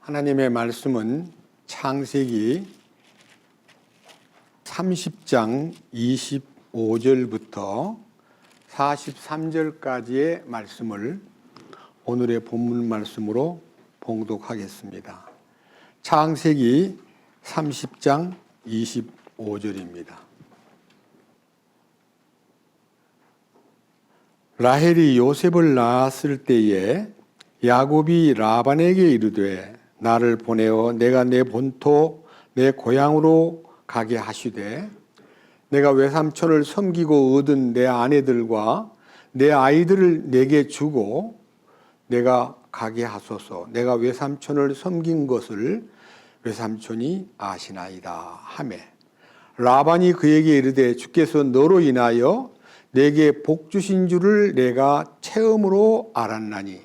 하나님의 말씀은 창세기 30장 25절부터 43절까지의 말씀을 오늘의 본문 말씀으로 봉독하겠습니다. 창세기 30장 25절입니다. 라헬이 요셉을 낳았을 때에 야곱이 라반에게 이르되 나를 보내어 내가 내 본토 내 고향으로 가게 하시되 내가 외삼촌을 섬기고 얻은 내 아내들과 내 아이들을 내게 주고 내가 가게 하소서. 내가 외삼촌을 섬긴 것을 외삼촌이 아시나이다 하매 라반이 그에게 이르되 주께서 너로 인하여 내게 복 주신 줄을 내가 체험으로 알았나니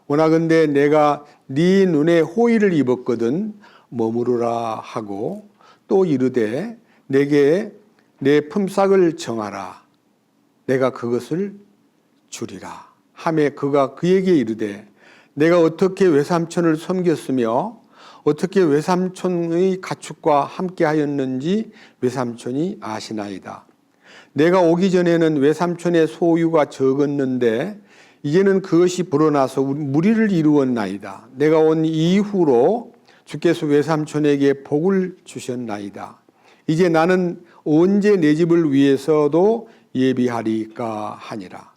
원하건대 내가 네 눈에 호의를 입었거든 머무르라 하고 또 이르되 내게 내 품삯을 정하라 내가 그것을 주리라 하매 그가 그에게 이르되 내가 어떻게 외삼촌을 섬겼으며 어떻게 외삼촌의 가축과 함께하였는지 외삼촌이 아시나이다. 내가 오기 전에는 외삼촌의 소유가 적었는데 이제는 그것이 불어나서 무리를 이루었나이다. 내가 온 이후로 주께서 외삼촌에게 복을 주셨나이다. 이제 나는 언제 내 집을 위해서도 예비하리까 하니라.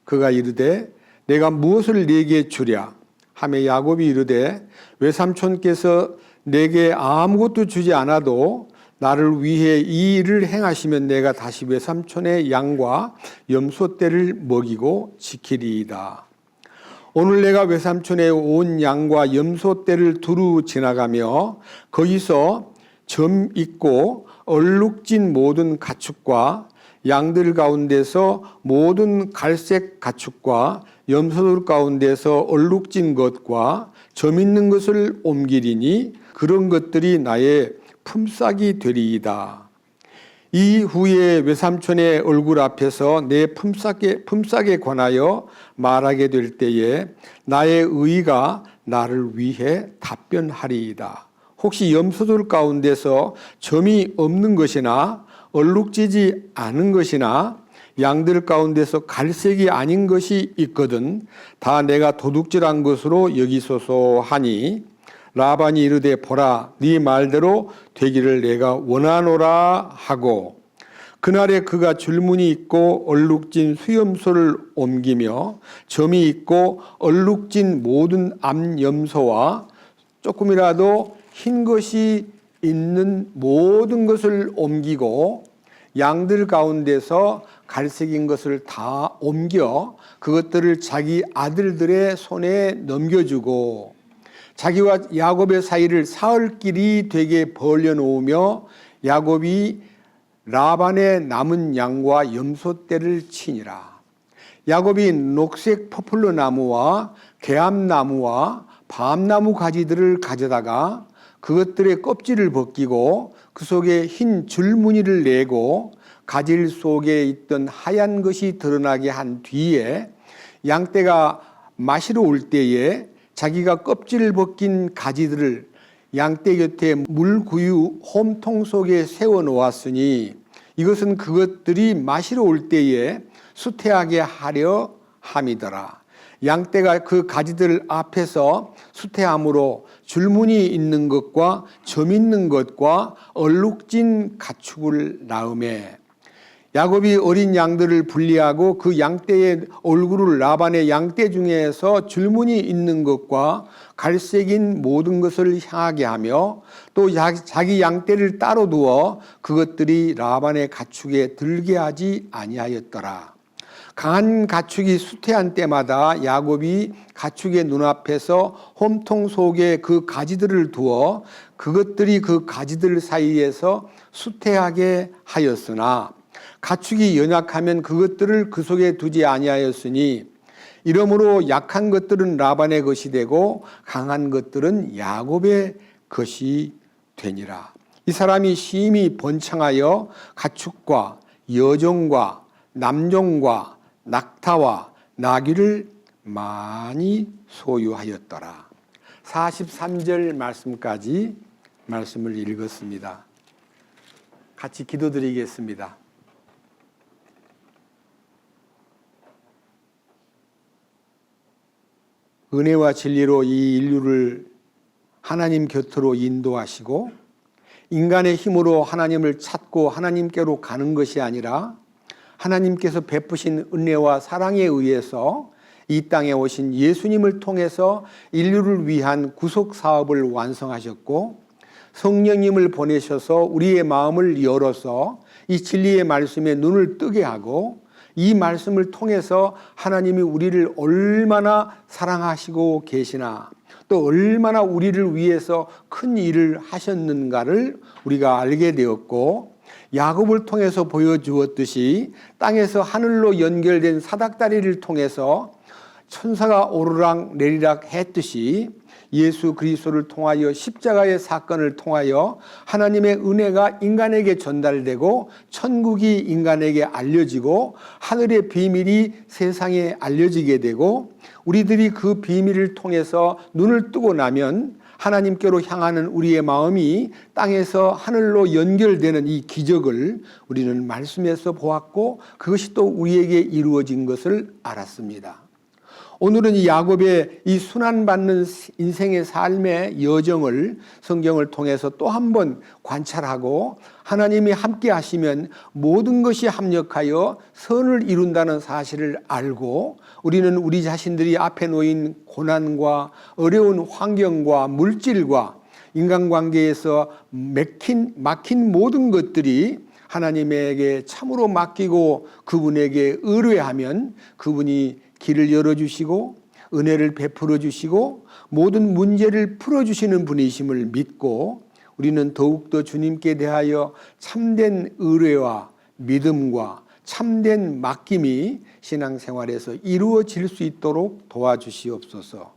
그가 이르되 내가 무엇을 네게 주랴 하매 야곱이 이르되 외삼촌께서 내게 아무것도 주지 않아도 나를 위해 이 일을 행하시면 내가 다시 외삼촌의 양과 염소떼를 먹이고 지키리이다. 오늘 내가 외삼촌의 온 양과 염소떼를 두루 지나가며 거기서 점 있고 얼룩진 모든 가축과 양들 가운데서 모든 갈색 가축과 염소들 가운데서 얼룩진 것과 점 있는 것을 옮기리니 그런 것들이 나의 품삯이 되리이다. 이후에 외삼촌의 얼굴 앞에서 내 품삯에 관하여 말하게 될 때에 나의 의가 나를 위해 답변하리이다. 혹시 염소들 가운데서 점이 없는 것이나 얼룩지지 않은 것이나 양들 가운데서 갈색이 아닌 것이 있거든 다 내가 도둑질한 것으로 여기소서 하니 라반이 이르되 보라 네 말대로 되기를 내가 원하노라 하고 그날에 그가 줄무늬 있고 얼룩진 수염소를 옮기며 점이 있고 얼룩진 모든 암염소와 조금이라도 흰 것이 있는 모든 것을 옮기고 양들 가운데서 갈색인 것을 다 옮겨 그것들을 자기 아들들의 손에 넘겨주고 자기와 야곱의 사이를 사흘길이 되게 벌려놓으며 야곱이 라반의 남은 양과 염소떼를 치니라. 야곱이 녹색 포플러 나무와 개암나무와 밤나무 가지들을 가져다가 그것들의 껍질을 벗기고 그 속에 흰 줄무늬를 내고 가지 속에 있던 하얀 것이 드러나게 한 뒤에 양떼가 마시러 올 때에 자기가 껍질을 벗긴 가지들을 양떼 곁에 물구유 홈통 속에 세워 놓았으니 이것은 그것들이 마시러 올 때에 수태하게 하려 함이더라. 양떼가 그 가지들 앞에서 수태함으로 줄무늬 있는 것과 점 있는 것과 얼룩진 가축을 낳음에 야곱이 어린 양들을 분리하고 그 양떼의 얼굴을 라반의 양떼 중에서 줄무늬 있는 것과 갈색인 모든 것을 향하게 하며 또 자기 양떼를 따로 두어 그것들이 라반의 가축에 들게 하지 아니하였더라. 강한 가축이 수태한 때마다 야곱이 가축의 눈앞에서 홈통 속에 그 가지들을 두어 그것들이 그 가지들 사이에서 수태하게 하였으나 가축이 연약하면 그것들을 그 속에 두지 아니하였으니 이러므로 약한 것들은 라반의 것이 되고 강한 것들은 야곱의 것이 되니라. 이 사람이 심히 번창하여 가축과 여종과 남종과 낙타와 나귀를 많이 소유하였더라. 43절 말씀까지 말씀을 읽었습니다. 같이 기도드리겠습니다. 은혜와 진리로 이 인류를 하나님 곁으로 인도하시고 인간의 힘으로 하나님을 찾고 하나님께로 가는 것이 아니라 하나님께서 베푸신 은혜와 사랑에 의해서 이 땅에 오신 예수님을 통해서 인류를 위한 구속 사업을 완성하셨고 성령님을 보내셔서 우리의 마음을 열어서 이 진리의 말씀에 눈을 뜨게 하고 이 말씀을 통해서 하나님이 우리를 얼마나 사랑하시고 계시나 또 얼마나 우리를 위해서 큰 일을 하셨는가를 우리가 알게 되었고 야곱을 통해서 보여주었듯이 땅에서 하늘로 연결된 사닥다리를 통해서 천사가 오르락 내리락 했듯이 예수 그리스도를 통하여 십자가의 사건을 통하여 하나님의 은혜가 인간에게 전달되고 천국이 인간에게 알려지고 하늘의 비밀이 세상에 알려지게 되고 우리들이 그 비밀을 통해서 눈을 뜨고 나면 하나님께로 향하는 우리의 마음이 땅에서 하늘로 연결되는 이 기적을 우리는 말씀에서 보았고 그것이 또 우리에게 이루어진 것을 알았습니다. 오늘은 이 야곱의 이 순환받는 인생의 삶의 여정을 성경을 통해서 또 한 번 관찰하고 하나님이 함께 하시면 모든 것이 합력하여 선을 이룬다는 사실을 알고 우리는 우리 자신들이 앞에 놓인 고난과 어려운 환경과 물질과 인간관계에서 막힌 모든 것들이 하나님에게 참으로 맡기고 그분에게 의뢰하면 그분이 길을 열어주시고 은혜를 베풀어 주시고 모든 문제를 풀어주시는 분이심을 믿고 우리는 더욱더 주님께 대하여 참된 의뢰와 믿음과 참된 맡김이 신앙생활에서 이루어질 수 있도록 도와주시옵소서.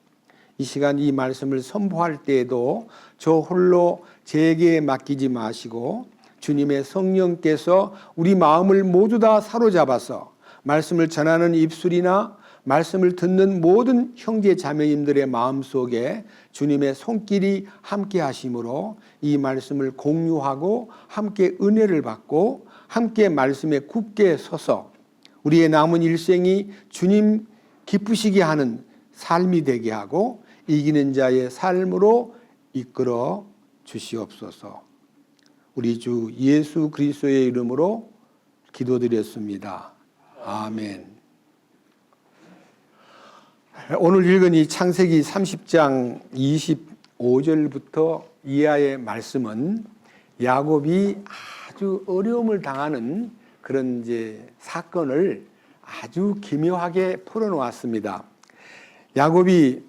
이 시간 이 말씀을 선포할 때에도 저 홀로 제게 맡기지 마시고 주님의 성령께서 우리 마음을 모두 다 사로잡아서 말씀을 전하는 입술이나 말씀을 듣는 모든 형제 자매님들의 마음속에 주님의 손길이 함께 하심으로 이 말씀을 공유하고 함께 은혜를 받고 함께 말씀에 굳게 서서 우리의 남은 일생이 주님 기쁘시게 하는 삶이 되게 하고 이기는 자의 삶으로 이끌어 주시옵소서. 우리 주 예수 그리스도의 이름으로 기도드렸습니다. 아멘. 오늘 읽은 이 창세기 30장 25절부터 이하의 말씀은 야곱이 아주 어려움을 당하는 그런 사건을 아주 기묘하게 풀어놓았습니다. 야곱이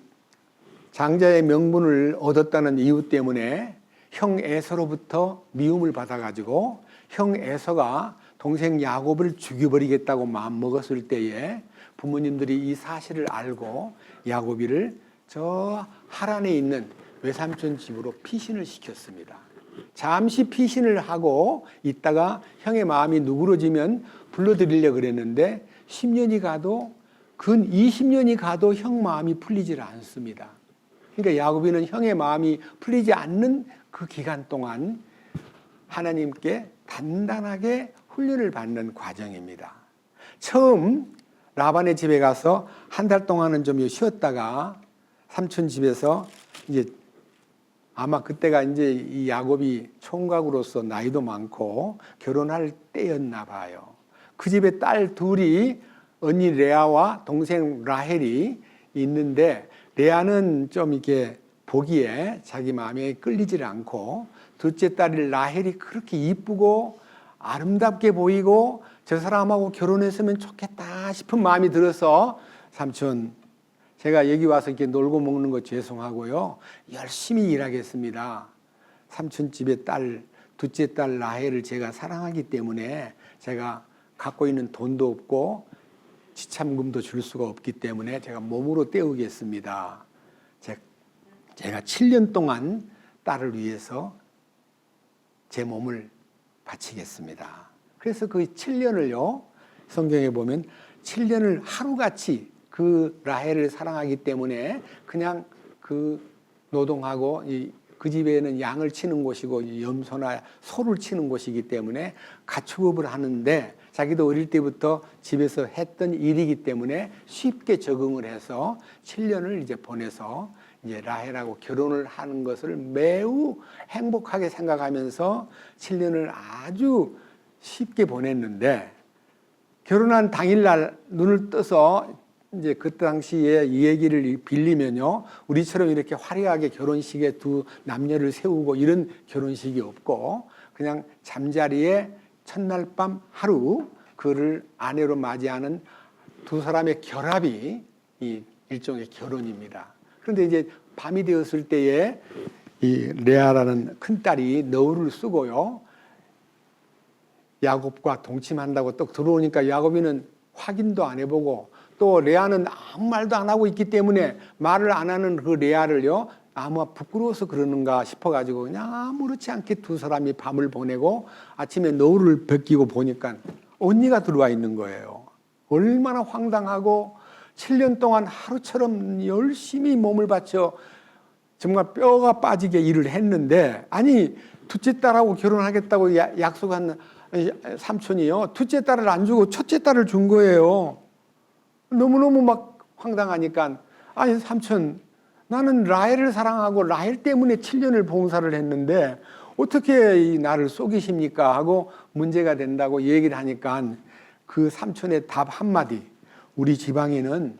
장자의 명분을 얻었다는 이유 때문에 형 에서로부터 미움을 받아가지고 형 에서가 동생 야곱을 죽여버리겠다고 마음먹었을 때에 부모님들이 이 사실을 알고 야곱이를 저 하란에 있는 외삼촌 집으로 피신을 시켰습니다. 잠시 피신을 하고 있다가 형의 마음이 누그러지면 불러들이려고 그랬는데 10년이 가도 근 20년이 가도 형 마음이 풀리질 않습니다. 그러니까 야곱이는 형의 마음이 풀리지 않는 그 기간 동안 하나님께 단단하게 훈련을 받는 과정입니다. 처음 라반의 집에 가서 한 달 동안은 좀 쉬었다가 삼촌 집에서 이제 아마 그때가 이제 이 야곱이 총각으로서 나이도 많고 결혼할 때였나 봐요. 그 집에 딸 둘이 언니 레아와 동생 라헬이 있는데 레아는 좀 이렇게 보기에 자기 마음에 끌리질 않고 둘째 딸이 라헬이 그렇게 이쁘고 아름답게 보이고 저 사람하고 결혼했으면 좋겠다 싶은 마음이 들어서 삼촌 제가 여기 와서 이렇게 놀고 먹는 거 죄송하고요 열심히 일하겠습니다. 삼촌 집에 둘째 딸 라헬을 제가 사랑하기 때문에 제가 갖고 있는 돈도 없고 지참금도 줄 수가 없기 때문에 제가 몸으로 때우겠습니다. 제가 7년 동안 딸을 위해서 제 몸을 바치겠습니다. 그래서 그 7년을요 성경에 보면 7년을 하루같이 그 라헬을 사랑하기 때문에 그냥 그 노동하고 그 집에는 양을 치는 곳이고 염소나 소를 치는 곳이기 때문에 가축업을 하는데 자기도 어릴 때부터 집에서 했던 일이기 때문에 쉽게 적응을 해서 7년을 이제 보내서 이제 라헬하고 결혼을 하는 것을 매우 행복하게 생각하면서 7년을 아주 쉽게 보냈는데 결혼한 당일날 눈을 떠서 이제 그 당시에 이 얘기를 빌리면요, 우리처럼 이렇게 화려하게 결혼식에 두 남녀를 세우고 이런 결혼식이 없고 그냥 잠자리에 첫날 밤 하루 그를 아내로 맞이하는 두 사람의 결합이 이 일종의 결혼입니다. 그런데 이제 밤이 되었을 때에 이 레아라는 큰딸이 너울을 쓰고요, 야곱과 동침한다고 또 들어오니까 야곱이는 확인도 안 해보고 또 레아는 아무 말도 안 하고 있기 때문에 말을 안 하는 그 레아를요, 아마 부끄러워서 그러는가 싶어가지고 그냥 아무렇지 않게 두 사람이 밤을 보내고 아침에 너울을 벗기고 보니까 언니가 들어와 있는 거예요. 얼마나 황당하고 7년 동안 하루처럼 열심히 몸을 바쳐 정말 뼈가 빠지게 일을 했는데, 아니 둘째 딸하고 결혼하겠다고 약속한 삼촌이요, 둘째 딸을 안 주고 첫째 딸을 준 거예요. 너무너무 막 황당하니까, 아니 삼촌, 나는 라헬을 사랑하고 라헬 때문에 7년을 봉사를 했는데 어떻게 나를 속이십니까 하고 문제가 된다고 얘기를 하니까 그 삼촌의 답 한마디, 우리 지방에는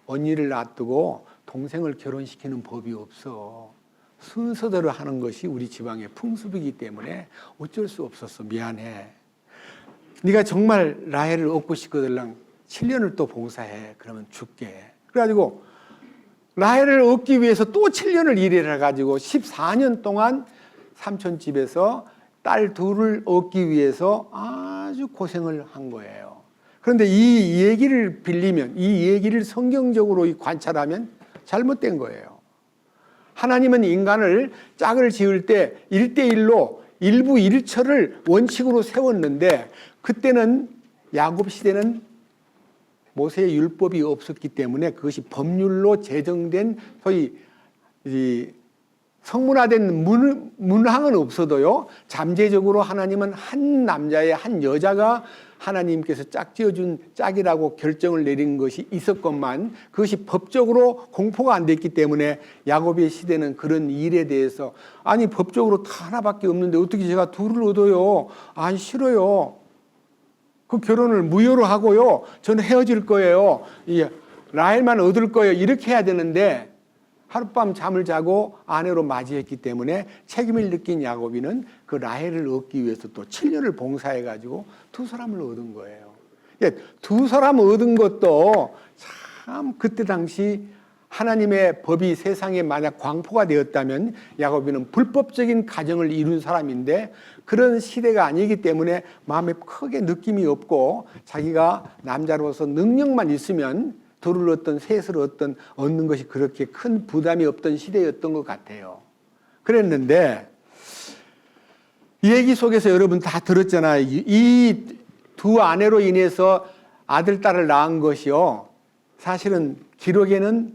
언니를 놔두고 동생을 결혼시키는 법이 없어. 순서대로 하는 것이 우리 지방의 풍습이기 때문에 어쩔 수 없었어. 미안해. 네가 정말 라헬을 얻고 싶거든 7년을 또 봉사해. 그러면 줄게. 그래가지고 라헬을 얻기 위해서 또 7년을 일을 해가지고 14년 동안 삼촌 집에서 딸 둘을 얻기 위해서 아주 고생을 한 거예요. 그런데 이 얘기를 빌리면, 이 얘기를 성경적으로 관찰하면 잘못된 거예요. 하나님은 인간을 짝을 지을 때 1대1로 일부 일처를 원칙으로 세웠는데, 그때는 야곱 시대는 모세의 율법이 없었기 때문에 그것이 법률로 제정된 소위 성문화된 문항은 없어도요, 잠재적으로 하나님은 한 남자의 한 여자가 하나님께서 짝지어준 짝이라고 결정을 내린 것이 있었건만 그것이 법적으로 공포가 안 됐기 때문에 야곱의 시대는 그런 일에 대해서, 아니 법적으로 다 하나밖에 없는데 어떻게 제가 둘을 얻어요? 아니 싫어요. 그 결혼을 무효로 하고요, 저는 헤어질 거예요. 라헬만 얻을 거예요. 이렇게 해야 되는데 하룻밤 잠을 자고 아내로 맞이했기 때문에 책임을 느낀 야곱이는 그 라헬을 얻기 위해서 또 7년을 봉사해가지고 두 사람을 얻은 거예요. 두 사람 얻은 것도 참 그때 당시 하나님의 법이 세상에 만약 광포가 되었다면 야곱이는 불법적인 가정을 이룬 사람인데 그런 시대가 아니기 때문에 마음에 크게 느낌이 없고 자기가 남자로서 능력만 있으면 둘을 얻든 셋을 얻든 얻는 것이 그렇게 큰 부담이 없던 시대였던 것 같아요. 그랬는데 이 얘기 속에서 여러분 다 들었잖아요. 이 두 아내로 인해서 아들, 딸을 낳은 것이요, 사실은 기록에는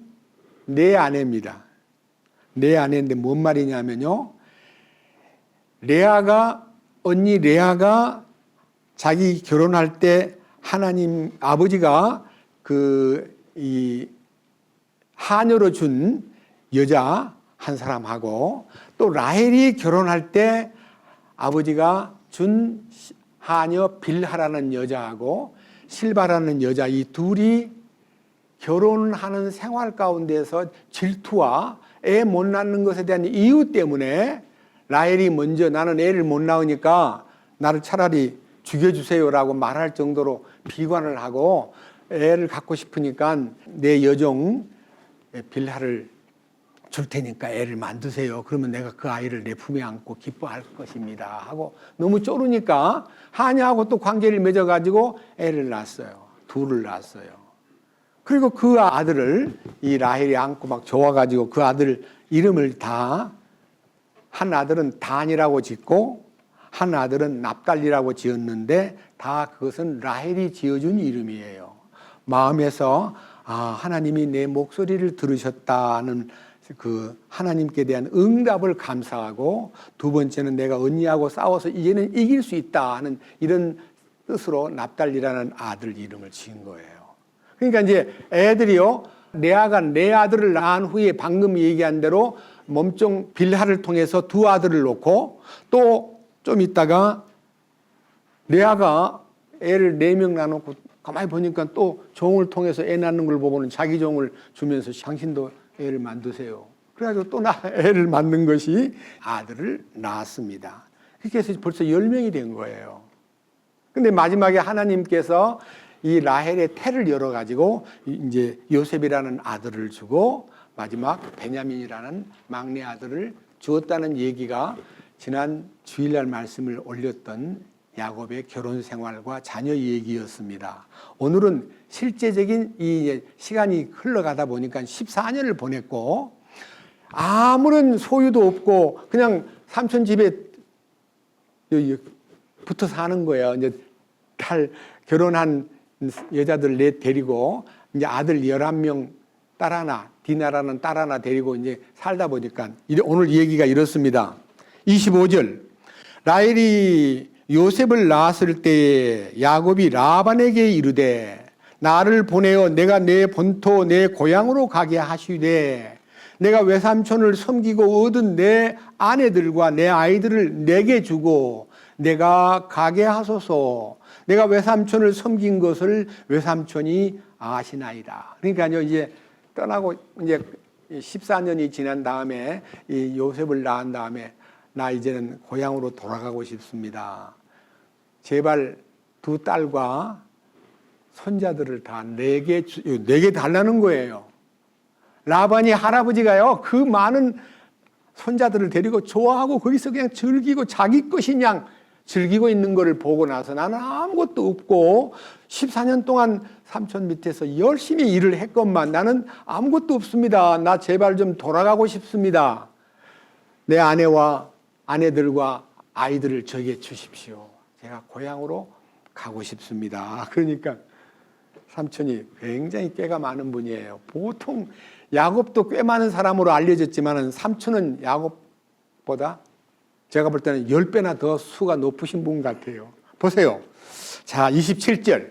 네 아내입니다. 네 아내인데 뭔 말이냐면요, 언니 레아가 자기 결혼할 때 하나님 아버지가 이 하녀로 준 여자 한 사람하고 또 라헬이 결혼할 때 아버지가 준 하녀 빌하라는 여자하고 실바라는 여자, 이 둘이 결혼하는 생활 가운데서 질투와 애 못 낳는 것에 대한 이유 때문에 라헬이 먼저 나는 애를 못 낳으니까 나를 차라리 죽여주세요라고 말할 정도로 비관을 하고 애를 갖고 싶으니까 내 여종 빌하를 줄 테니까 애를 만드세요. 그러면 내가 그 아이를 내 품에 안고 기뻐할 것입니다 하고 너무 쪼르니까 하녀하고 또 관계를 맺어가지고 애를 낳았어요. 둘을 낳았어요. 그리고 그 아들을 이 라헬이 안고 막 좋아가지고 그 아들 이름을 다, 한 아들은 단이라고 짓고 한 아들은 납달리라고 지었는데 다 그것은 라헬이 지어준 이름이에요. 마음에서 하나님이 내 목소리를 들으셨다는 그 하나님께 대한 응답을 감사하고, 두 번째는 내가 언니하고 싸워서 이제는 이길 수 있다 하는 이런 뜻으로 납달리라는 아들 이름을 지은 거예요. 그러니까 이제 애들이요, 레아가 네 아들을 낳은 후에 방금 얘기한 대로 몸종 빌하를 통해서 두 아들을 놓고, 또 좀 있다가 레아가 애를 4명 낳아놓고 가만히 보니까 또 종을 통해서 애 낳는 걸 보고는 자기 종을 주면서 당신도 애를 만드세요. 그래가지고 또 애를 낳는 것이 아들을 낳았습니다. 그렇게 해서 벌써 10명이 된 거예요. 근데 마지막에 하나님께서 이 라헬의 태를 열어가지고 이제 요셉이라는 아들을 주고 마지막 베냐민이라는 막내 아들을 주었다는 얘기가 지난 주일날 말씀을 올렸던 야곱의 결혼 생활과 자녀 얘기였습니다. 오늘은 실제적인 이 시간이 흘러가다 보니까 14년을 보냈고 아무런 소유도 없고 그냥 삼촌 집에 붙어 사는 거예요. 이제 결혼한 여자들 넷 데리고 이제 아들 11명 딸 하나, 디나라는 딸 하나 데리고 이제 살다 보니까 오늘 얘기가 이렇습니다. 25절. 라헬이 요셉을 낳았을 때에 야곱이 라반에게 이르되 나를 보내어 내가 내 본토 내 고향으로 가게 하시되 내가 외삼촌을 섬기고 얻은 내 아내들과 내 아이들을 내게 주고 내가 가게 하소서. 내가 외삼촌을 섬긴 것을 외삼촌이 아시나이다. 그러니까요, 이제 떠나고 이제 14년이 지난 다음에 이 요셉을 낳은 다음에 나 이제는 고향으로 돌아가고 싶습니다. 제발 두 딸과 손자들을 다 내게 달라는 거예요. 라반이 할아버지가요, 그 많은 손자들을 데리고 좋아하고 거기서 그냥 즐기고 자기 것인 양 즐기고 있는 것을 보고 나서 나는 아무것도 없고 14년 동안 삼촌 밑에서 열심히 일을 했건만 나는 아무것도 없습니다. 나 제발 좀 돌아가고 싶습니다. 내 아내와 아내들과 아이들을 저에게 주십시오. 제가 고향으로 가고 싶습니다. 그러니까 삼촌이 굉장히 꾀가 많은 분이에요. 보통 야곱도 꽤 많은 사람으로 알려졌지만 삼촌은 야곱보다 제가 볼 때는 10배나 더 수가 높으신 분 같아요. 보세요. 자, 27절.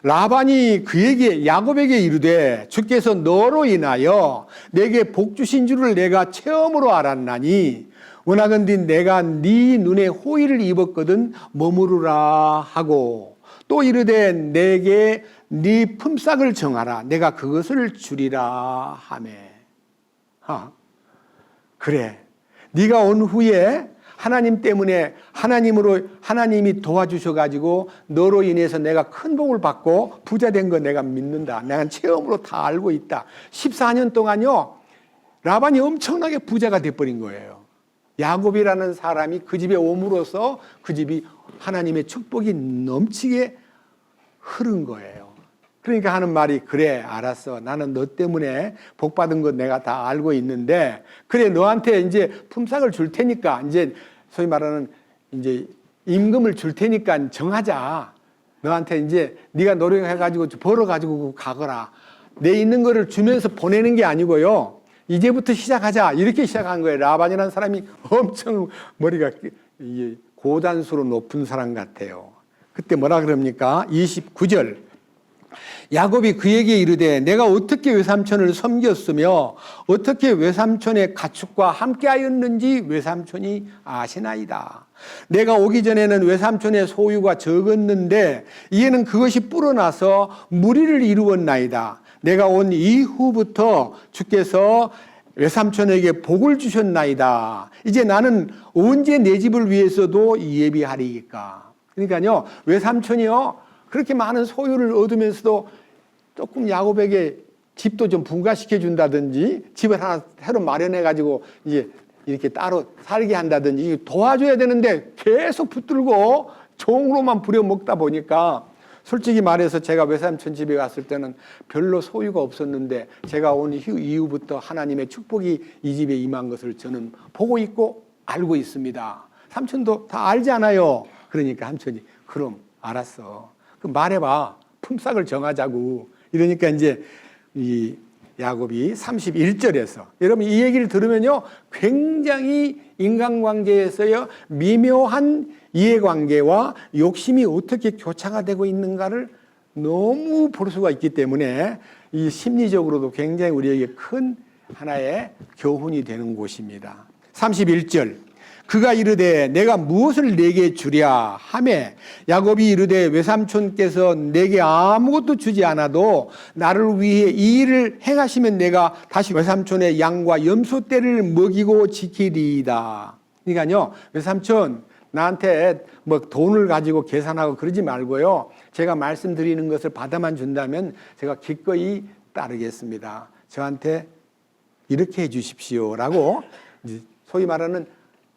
라반이 그에게 야곱에게 이르되 주께서 너로 인하여 내게 복 주신 줄을 내가 체험으로 알았나니 원하건대 내가 네 눈에 호의를 입었거든 머무르라 하고 또 이르되 내게 네 품삯을 정하라 내가 그것을 주리라 하매. 그래, 네가 온 후에 하나님 때문에 하나님이 도와주셔가지고 너로 인해서 내가 큰 복을 받고 부자 된 거 내가 믿는다. 내가 체험으로 다 알고 있다. 14년 동안요, 라반이 엄청나게 부자가 돼버린 거예요. 야곱이라는 사람이 그 집에 옴으로써 그 집이 하나님의 축복이 넘치게 흐른 거예요. 그러니까 하는 말이 그래, 알았어. 나는 너 때문에 복 받은 거 내가 다 알고 있는데 그래, 너한테 이제 품삯을 줄 테니까 이제 소위 말하는 이제 임금을 줄 테니까 정하자. 너한테 이제 네가 노력해가지고 벌어가지고 가거라. 내 있는 거를 주면서 보내는 게 아니고요. 이제부터 시작하자. 이렇게 시작한 거예요. 라반이라는 사람이 엄청 머리가 고단수로 높은 사람 같아요. 그때 뭐라 그럽니까? 29절. 야곱이 그에게 이르되 내가 어떻게 외삼촌을 섬겼으며 어떻게 외삼촌의 가축과 함께하였는지 외삼촌이 아시나이다. 내가 오기 전에는 외삼촌의 소유가 적었는데 이제는 그것이 불어나서 무리를 이루었나이다. 내가 온 이후부터 주께서 외삼촌에게 복을 주셨나이다. 이제 나는 언제 내 집을 위해서도 예비하리이까. 그러니까요, 외삼촌이요 그렇게 많은 소유를 얻으면서도 조금 야곱에게 집도 좀 분가시켜 준다든지 집을 하나 새로 마련해 가지고 이제 이렇게 따로 살게 한다든지 도와줘야 되는데 계속 붙들고 종으로만 부려먹다 보니까 솔직히 말해서 제가 외삼촌 집에 갔을 때는 별로 소유가 없었는데 제가 온 이후부터 하나님의 축복이 이 집에 임한 것을 저는 보고 있고 알고 있습니다. 삼촌도 다 알잖아요. 그러니까 삼촌이 그럼 알았어. 그럼 말해봐. 품삯을 정하자고. 이러니까 이제 이 야곱이 31절에서 여러분 이 얘기를 들으면요 굉장히 인간관계에서요 미묘한 이해관계와 욕심이 어떻게 교차가 되고 있는가를 너무 볼 수가 있기 때문에 이 심리적으로도 굉장히 우리에게 큰 하나의 교훈이 되는 곳입니다. 31절 그가 이르되 내가 무엇을 내게 주랴 하매 야곱이 이르되 외삼촌께서 내게 아무것도 주지 않아도 나를 위해 이 일을 행하시면 내가 다시 외삼촌의 양과 염소떼를 먹이고 지키리이다. 그러니까요 외삼촌 나한테 뭐 돈을 가지고 계산하고 그러지 말고요 제가 말씀드리는 것을 받아만 준다면 제가 기꺼이 따르겠습니다. 저한테 이렇게 해 주십시오 라고 소위 말하는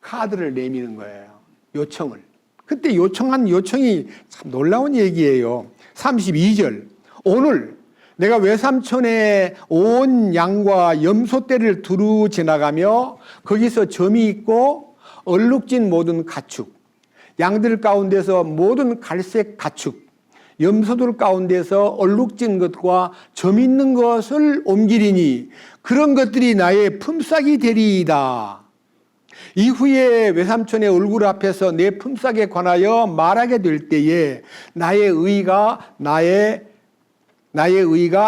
카드를 내미는 거예요. 요청을. 그때 요청한 요청이 참 놀라운 얘기예요. 32절 오늘 내가 외삼촌의 온 양과 염소떼를 두루 지나가며 거기서 점이 있고 얼룩진 모든 가축 양들 가운데서 모든 갈색 가축 염소들 가운데서 얼룩진 것과 점 있는 것을 옮기리니 그런 것들이 나의 품삯이 되리이다. 이후에 외삼촌의 얼굴 앞에서 내 품삯에 관하여 말하게 될 때에 나의 의가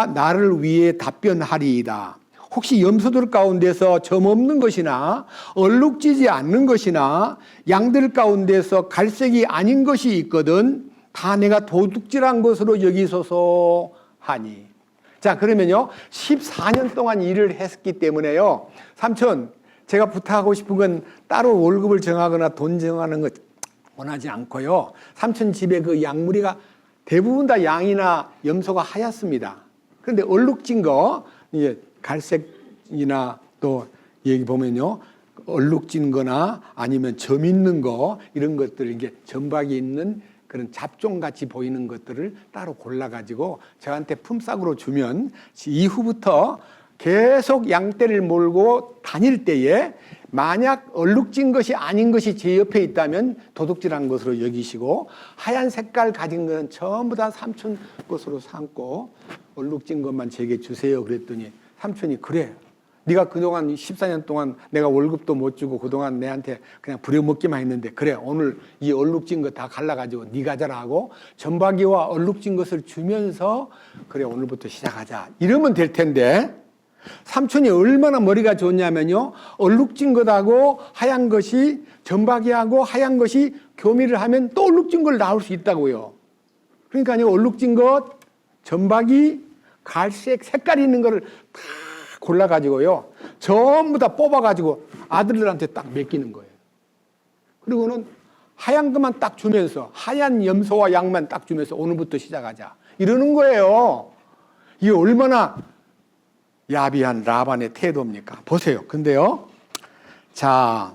나를 위해 답변하리이다. 혹시 염소들 가운데서 점 없는 것이나 얼룩지지 않는 것이나 양들 가운데서 갈색이 아닌 것이 있거든 다 내가 도둑질한 것으로 여기소서 하니. 자 그러면요 14년 동안 일을 했기 때문에요 삼촌 제가 부탁하고 싶은 건 따로 월급을 정하거나 돈 정하는 것 원하지 않고요 삼촌 집에 그 양무리가 대부분 다 양이나 염소가 하얗습니다. 그런데 얼룩진 거 이제 갈색이나 또 여기 보면요 얼룩진 거나 아니면 점 있는 거 이런 것들 이게 점박이 있는 그런 잡종같이 보이는 것들을 따로 골라가지고 저한테 품삯으로 주면 이후부터 계속 양떼를 몰고 다닐 때에 만약 얼룩진 것이 아닌 것이 제 옆에 있다면 도둑질한 것으로 여기시고 하얀 색깔 가진 것은 전부 다 삼촌 것으로 삼고 얼룩진 것만 제게 주세요 그랬더니 삼촌이 그래 네가 그동안 14년 동안 내가 월급도 못 주고 그동안 내한테 그냥 부려먹기만 했는데 그래 오늘 이 얼룩진 거 다 갈라가지고 네가 자라 하고 점박이와 얼룩진 것을 주면서 그래 오늘부터 시작하자 이러면 될 텐데 삼촌이 얼마나 머리가 좋냐면요 얼룩진 것하고 하얀 것이 점박이하고 하얀 것이 교미를 하면 또 얼룩진 걸 나올 수 있다고요. 그러니까요 얼룩진 것, 점박이, 갈색 색깔 있는 거를 다 골라가지고요 전부 다 뽑아가지고 아들들한테 딱 맡기는 거예요. 그리고는 하얀 것만 딱 주면서 하얀 염소와 양만 딱 주면서 오늘부터 시작하자 이러는 거예요. 이게 얼마나 야비한 라반의 태도입니까? 보세요. 근데요 자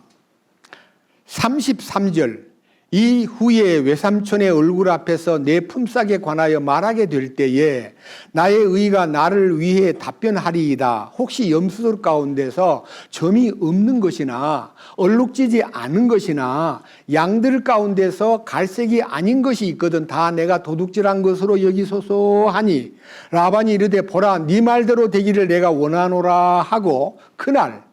33절 이후에 외삼촌의 얼굴 앞에서 내 품삯에 관하여 말하게 될 때에 나의 의가 나를 위해 답변하리이다. 혹시 염소들 가운데서 점이 없는 것이나 얼룩지지 않은 것이나 양들 가운데서 갈색이 아닌 것이 있거든 다 내가 도둑질한 것으로 여기소서 하니 라반이 이르되 보라 네 말대로 되기를 내가 원하노라 하고 그날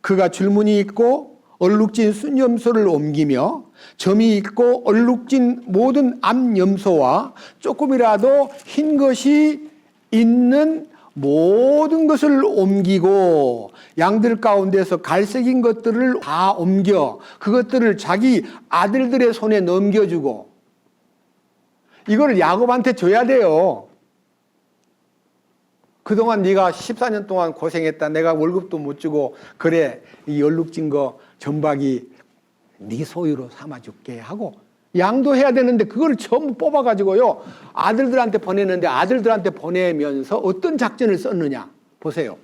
그가 줄무늬 있고 얼룩진 순염소를 옮기며 점이 있고 얼룩진 모든 암염소와 조금이라도 흰 것이 있는 모든 것을 옮기고 양들 가운데서 갈색인 것들을 다 옮겨 그것들을 자기 아들들의 손에 넘겨주고 이걸 야곱한테 줘야 돼요. 그동안 네가 14년 동안 고생했다. 내가 월급도 못 주고 그래 이 얼룩진 거 점박이 네 소유로 삼아줄게 하고 양도 해야 되는데 그걸 전부 뽑아가지고요 아들들한테 보내는데 아들들한테 보내면서 어떤 작전을 썼느냐 보세요.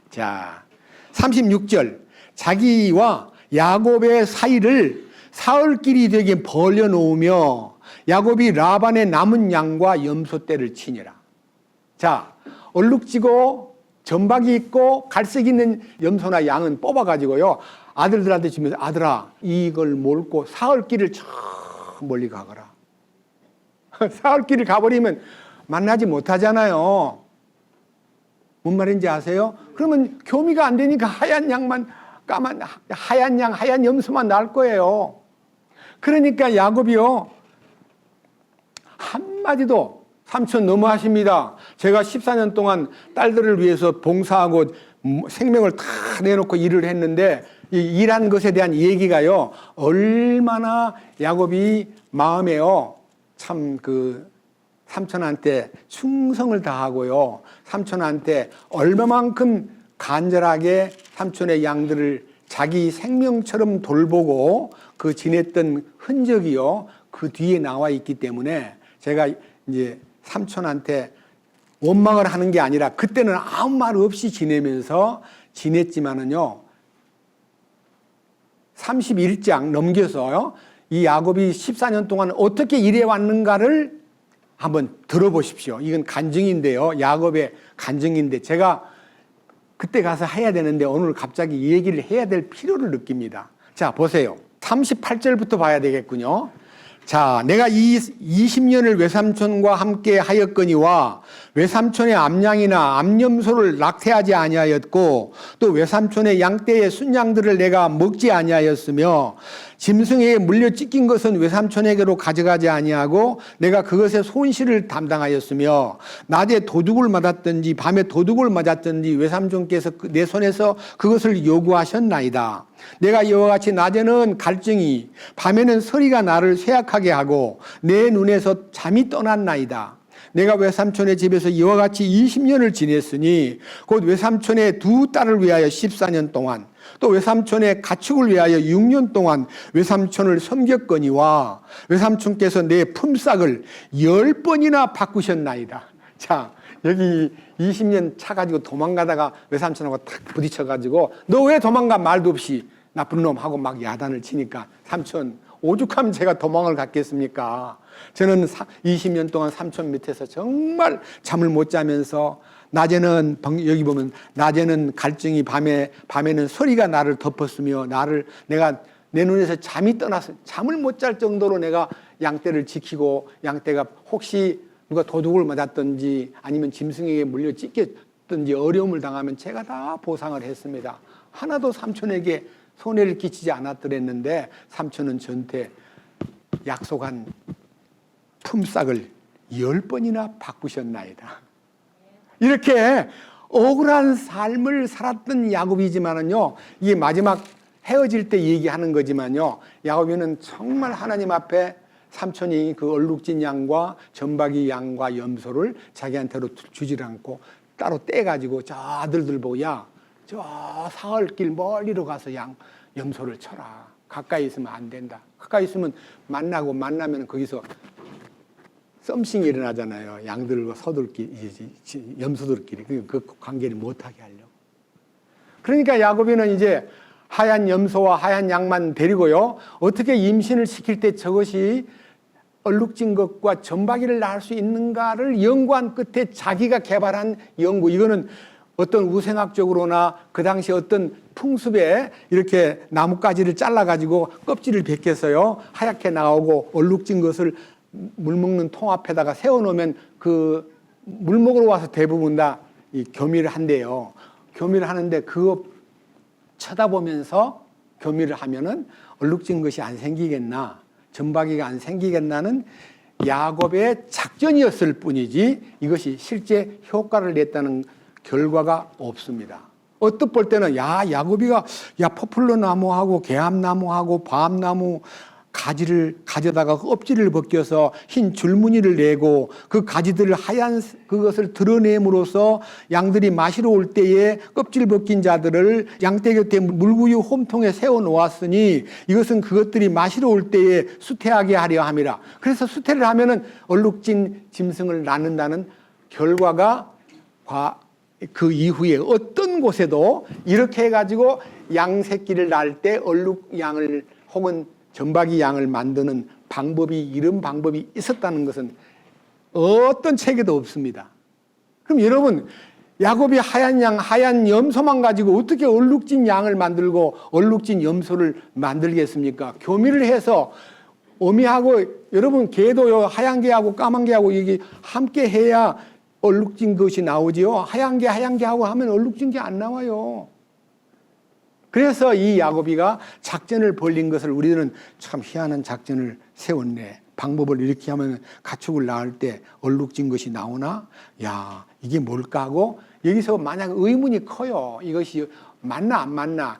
자 36절 자기와 야곱의 사이를 사흘길이 되게 벌려놓으며 야곱이 라반의 남은 양과 염소떼를 치니라. 자 얼룩지고 점박이 있고 갈색 있는 염소나 양은 뽑아가지고요 아들들한테 주면서 아들아 이걸 몰고 사흘길을 저 멀리 가거라. 사흘길을 가버리면 만나지 못하잖아요. 뭔 말인지 아세요? 그러면 교미가 안 되니까 하얀 양만 하얀 양, 하얀 염소만 날 거예요. 그러니까 야곱이요, 한마디도 삼촌 너무하십니다. 제가 14년 동안 딸들을 위해서 봉사하고 생명을 다 내놓고 일을 했는데 이 일한 것에 대한 얘기가요, 얼마나 야곱이 마음에요, 참 삼촌한테 충성을 다하고요, 삼촌한테 얼마만큼 간절하게 삼촌의 양들을 자기 생명처럼 돌보고 지냈던 흔적이요, 그 뒤에 나와 있기 때문에 제가 이제 삼촌한테 원망을 하는 게 아니라 그때는 아무 말 없이 지내면서 지냈지만은요, 31장 넘겨서요, 이 야곱이 14년 동안 어떻게 일해왔는가를 한번 들어보십시오. 이건 간증인데요, 야곱의 간증인데 제가 그때 가서 해야 되는데 오늘 갑자기 이 얘기를 해야 될 필요를 느낍니다. 자, 보세요. 38절부터 봐야 되겠군요. 자, 내가 이 20년을 외삼촌과 함께 하였거니와 외삼촌의 암양이나 암염소를 낙태하지 아니하였고 또 외삼촌의 양떼의 순양들을 내가 먹지 아니하였으며 짐승에게 물려 찢긴 것은 외삼촌에게로 가져가지 아니하고 내가 그것의 손실을 담당하였으며 낮에 도둑을 맞았든지 밤에 도둑을 맞았든지 외삼촌께서 내 손에서 그것을 요구하셨나이다. 내가 이와 같이 낮에는 갈증이 밤에는 서리가 나를 쇠약하게 하고 내 눈에서 잠이 떠났나이다. 내가 외삼촌의 집에서 이와 같이 20년을 지냈으니 곧 외삼촌의 두 딸을 위하여 14년 동안 또 외삼촌의 가축을 위하여 6년 동안 외삼촌을 섬겼거니와 외삼촌께서 내 품삯을 10번이나 바꾸셨나이다. 자, 여기 20년 차가지고 도망가다가 외삼촌하고 탁 부딪혀가지고 너 왜 도망가 말도 없이 나쁜 놈 하고 막 야단을 치니까 삼촌 오죽하면 제가 도망을 갔겠습니까? 저는 20년 동안 삼촌 밑에서 정말 잠을 못 자면서 낮에는 여기 보면 낮에는 갈증이 밤에는 소리가 나를 덮었으며 내가 내 눈에서 잠이 떠나서 잠을 못 잘 정도로 내가 양떼를 지키고 양떼가 혹시 누가 도둑을 맞았든지 아니면 짐승에게 물려 찢겼든지 어려움을 당하면 제가 다 보상을 했습니다. 하나도 삼촌에게 손해를 끼치지 않았더랬는데 삼촌은 저한테 약속한 품삯을 10번이나 바꾸셨나이다. 이렇게 억울한 삶을 살았던 야곱이지만은요, 이게 마지막 헤어질 때 얘기하는 거지만요, 야곱이는 정말 하나님 앞에 삼촌이 그 얼룩진 양과 점박이 양과 염소를 자기한테로 주질 않고 따로 떼가지고 저 아들들 보고 저 사흘길 멀리로 가서 염소를 쳐라. 가까이 있으면 안 된다. 가까이 있으면 만나면 거기서 썸씽이 일어나잖아요. 양들과 염소들끼리. 그 관계를 못하게 하려고. 그러니까 야곱이는 이제 하얀 염소와 하얀 양만 데리고요, 어떻게 임신을 시킬 때 저것이 얼룩진 것과 점박이를 낳을 수 있는가를 연구한 끝에 자기가 개발한 연구, 이거는 어떤 우생학적으로나 그 당시 어떤 풍습에 이렇게 나뭇가지를 잘라가지고 껍질을 벗겨서요, 하얗게 나오고 얼룩진 것을 물 먹는 통 앞에다가 세워놓으면 그 물 먹으러 와서 대부분 다 이 교미를 한대요. 교미를 하는데 그거 쳐다보면서 교미를 하면은 얼룩진 것이 안 생기겠나, 점박이가 안 생기겠나는 야곱의 작전이었을 뿐이지 이것이 실제 효과를 냈다는 결과가 없습니다. 어떻게 볼 때는 야곱이가 포플러 나무하고 개암나무하고 밤나무 가지를 가져다가 껍질을 벗겨서 흰 줄무늬를 내고 그 가지들을 하얀 그것을 드러냄으로써 양들이 마시러 올 때에 껍질 벗긴 자들을 양떼 곁에 물구유 홈통에 세워 놓았으니 이것은 그것들이 마시러 올 때에 수태하게 하려 함이라. 그래서 수태를 하면은 얼룩진 짐승을 낳는다는 결과가 그 이후에 어떤 곳에도 이렇게 해가지고 양 새끼를 낳을 때 얼룩양을 혹은 점박이 양을 만드는 이런 방법이 있었다는 것은 어떤 책에도 없습니다. 그럼 여러분, 야곱이 하얀 양, 하얀 염소만 가지고 어떻게 얼룩진 양을 만들고 얼룩진 염소를 만들겠습니까? 교미를 해서 어미하고, 여러분 개도요, 하얀 개하고 까만 개하고 이게 함께 해야 얼룩진 것이 나오지요. 하얀 게 하고 하면 얼룩진 게 안 나와요. 그래서 이 야곱이가 작전을 벌린 것을 우리들은 참 희한한 작전을 세웠네. 방법을 이렇게 하면 가축을 낳을 때 얼룩진 것이 나오나? 야, 이게 뭘까 하고 여기서 만약 의문이 커요. 이것이 맞나 안 맞나?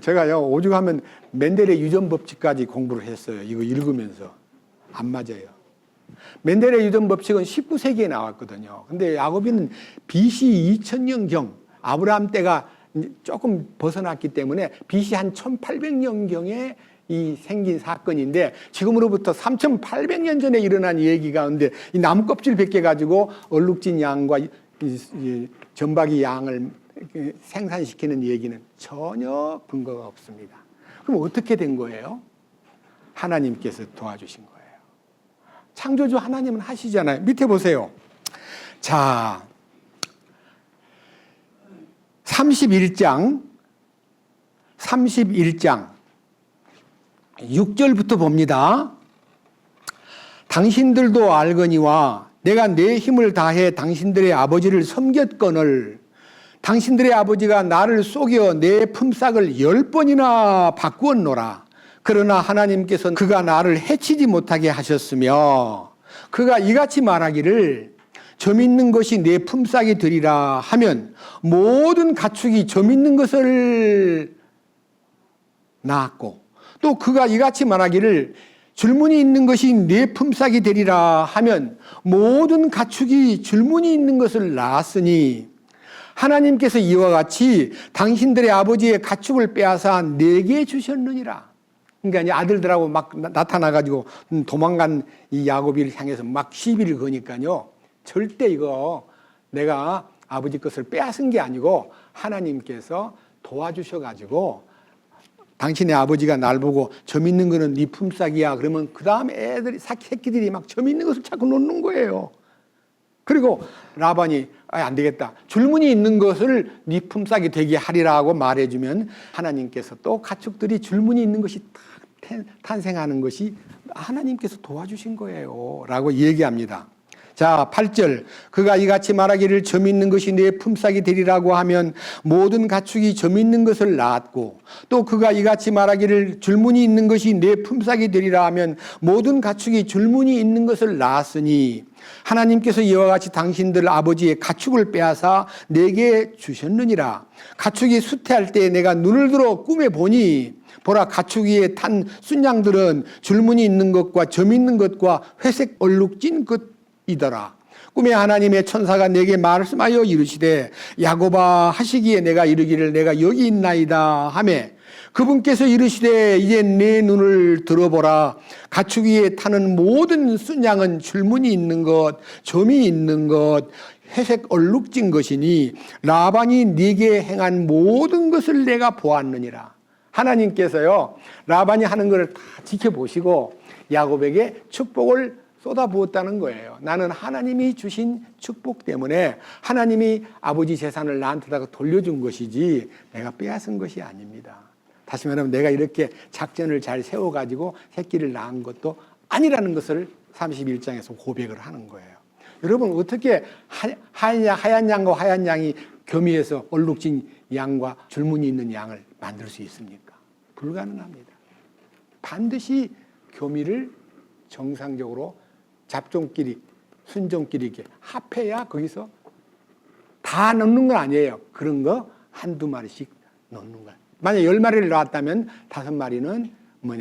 제가요, 오죽하면 멘델의 유전법칙까지 공부를 했어요. 이거 읽으면서. 안 맞아요. 멘델의 유전법칙은 19세기에 나왔거든요. 근데 야곱이는 BC 2000년경, 아브라함 때가 조금 벗어났기 때문에 BC 한 1800년경에 이 생긴 사건인데 지금으로부터 3800년 전에 일어난 얘기 가운데 이 나무 껍질 벗겨가지고 얼룩진 양과 이 점박이 양을 생산시키는 얘기는 전혀 근거가 없습니다. 그럼 어떻게 된 거예요? 하나님께서 도와주신 거예요. 창조주 하나님은 하시잖아요. 밑에 보세요. 자, 31장 6절부터 봅니다. 당신들도 알거니와 내가 내 힘을 다해 당신들의 아버지를 섬겼거늘 당신들의 아버지가 나를 속여 내 품삯을 10번이나 바꾸었노라. 그러나 하나님께서는 그가 나를 해치지 못하게 하셨으며 그가 이같이 말하기를 점 있는 것이 내 품삯이 되리라 하면 모든 가축이 점 있는 것을 낳았고 또 그가 이같이 말하기를 줄무늬 있는 것이 내 품삯이 되리라 하면 모든 가축이 줄무늬 있는 것을 낳았으니 하나님께서 이와 같이 당신들의 아버지의 가축을 빼앗아 내게 주셨느니라. 그러니까 이제 아들들하고 막 나타나가지고 도망간 이 야곱이를 향해서 막 시비를 거니까요. 절대 이거 내가 아버지 것을 빼앗은 게 아니고 하나님께서 도와주셔가지고 당신의 아버지가 날 보고 점 있는 거는 네 품삯이야. 그러면 그 다음에 새끼들이 막 점 있는 것을 자꾸 놓는 거예요. 그리고 라반이 안 되겠다. 줄무늬 있는 것을 네 품삯이 되게 하리라 하고 말해주면 하나님께서 또 가축들이 줄무늬 있는 것이 탄생하는 것이 하나님께서 도와주신 거예요. 라고 얘기합니다. 자, 8절. 그가 이같이 말하기를 점 있는 것이 내 품삯이 되리라고 하면 모든 가축이 점 있는 것을 낳았고 또 그가 이같이 말하기를 줄무늬 있는 것이 내 품삯이 되리라 하면 모든 가축이 줄무늬 있는 것을 낳았으니 하나님께서 이와 같이 당신들 아버지의 가축을 빼앗아 내게 주셨느니라. 가축이 수태할 때 내가 눈을 들어 꿈에 보니 보라 가축 위에 탄 순양들은 줄무늬 있는 것과 점 있는 것과 회색 얼룩진 것이더라. 꿈에 하나님의 천사가 내게 말씀하여 이르시되 야곱아 하시기에 내가 이르기를 내가 여기 있나이다 하매 그분께서 이르시되 이제 내 눈을 들어보라. 가축 위에 타는 모든 순양은 줄무늬 있는 것, 점이 있는 것, 회색 얼룩진 것이니 라반이 네게 행한 모든 것을 내가 보았느니라. 하나님께서요 라반이 하는 것을 다 지켜보시고 야곱에게 축복을 쏟아부었다는 거예요. 나는 하나님이 주신 축복 때문에 하나님이 아버지 재산을 나한테다가 돌려준 것이지 내가 빼앗은 것이 아닙니다. 다시 말하면 내가 이렇게 작전을 잘 세워가지고 새끼를 낳은 것도 아니라는 것을 31장에서 고백을 하는 거예요. 여러분 어떻게 하얀 양과 하얀 양이 교미해서 얼룩진 양과 줄무늬 있는 양을 만들 수 있습니까? 불가능합니다. 반드시 교미를 정상적으로 잡종끼리 순종끼리 이렇게 합해야 거기서 다 넣는 건 아니에요. 그런 거 한두 마리씩 넣는 거예요. 만약 10마리를 낳았다면 5마리는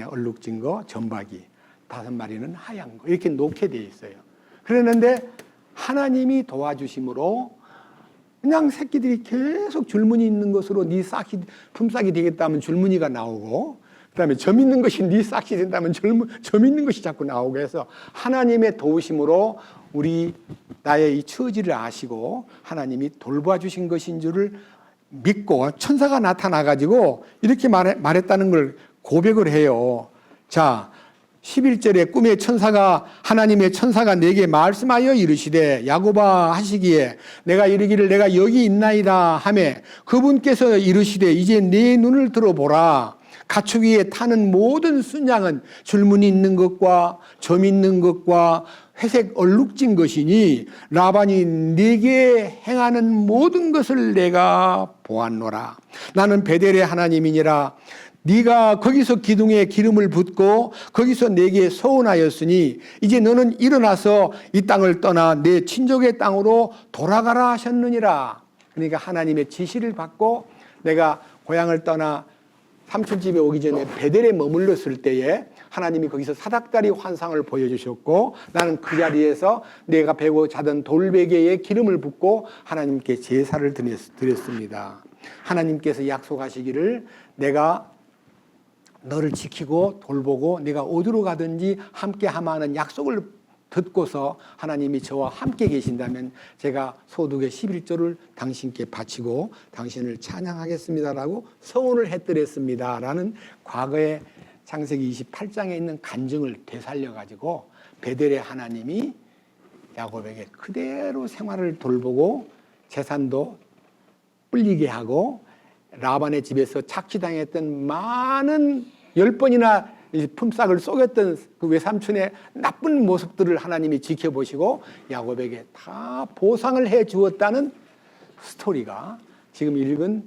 얼룩진 거, 점박이, 5마리는 하얀 거 이렇게 놓게 돼 있어요. 그랬는데 하나님이 도와주심으로 그냥 새끼들이 계속 줄무늬 있는 것으로 네 품삯이 되겠다 하면 줄무늬가 나오고 그다음에 점 있는 것이 네 싹이 된다면 점 있는 것이 자꾸 나오게 해서 하나님의 도우심으로 나의 이 처지를 아시고 하나님이 돌봐 주신 것인 줄을 믿고 천사가 나타나가지고 이렇게 말했다는 걸 고백을 해요. 자, 11절에 꿈에 하나님의 천사가 내게 말씀하여 이르시되 야곱아 하시기에 내가 이르기를 내가 여기 있나이다 하매 그분께서 이르시되 이제 네 눈을 들어보라. 가축 위에 타는 모든 순양은 줄무늬 있는 것과 점 있는 것과 회색 얼룩진 것이니 라반이 네게 행하는 모든 것을 내가 보았노라. 나는 베델의 하나님이니라. 네가 거기서 기둥에 기름을 붓고 거기서 내게 서운하였으니 이제 너는 일어나서 이 땅을 떠나 내 친족의 땅으로 돌아가라 하셨느니라. 그러니까 하나님의 지시를 받고 내가 고향을 떠나 삼촌 집에 오기 전에 베델에 머물렀을 때에 하나님이 거기서 사닥다리 환상을 보여주셨고 나는 그 자리에서 내가 베고 자던 돌베개에 기름을 붓고 하나님께 제사를 드렸습니다. 하나님께서 약속하시기를 내가 너를 지키고 돌보고 내가 어디로 가든지 함께 하마는 약속을 듣고서 하나님이 저와 함께 계신다면 제가 소득의 11조를 당신께 바치고 당신을 찬양하겠습니다라고 서원을 했더랬습니다 라는 과거의 창세기 28장에 있는 간증을 되살려가지고 베델의 하나님이 야곱에게 그대로 생활을 돌보고 재산도 불리게 하고 라반의 집에서 착취당했던 많은 10번이나 품삯을 속였던 그 외삼촌의 나쁜 모습들을 하나님이 지켜보시고 야곱에게 다 보상을 해 주었다는 스토리가 지금 읽은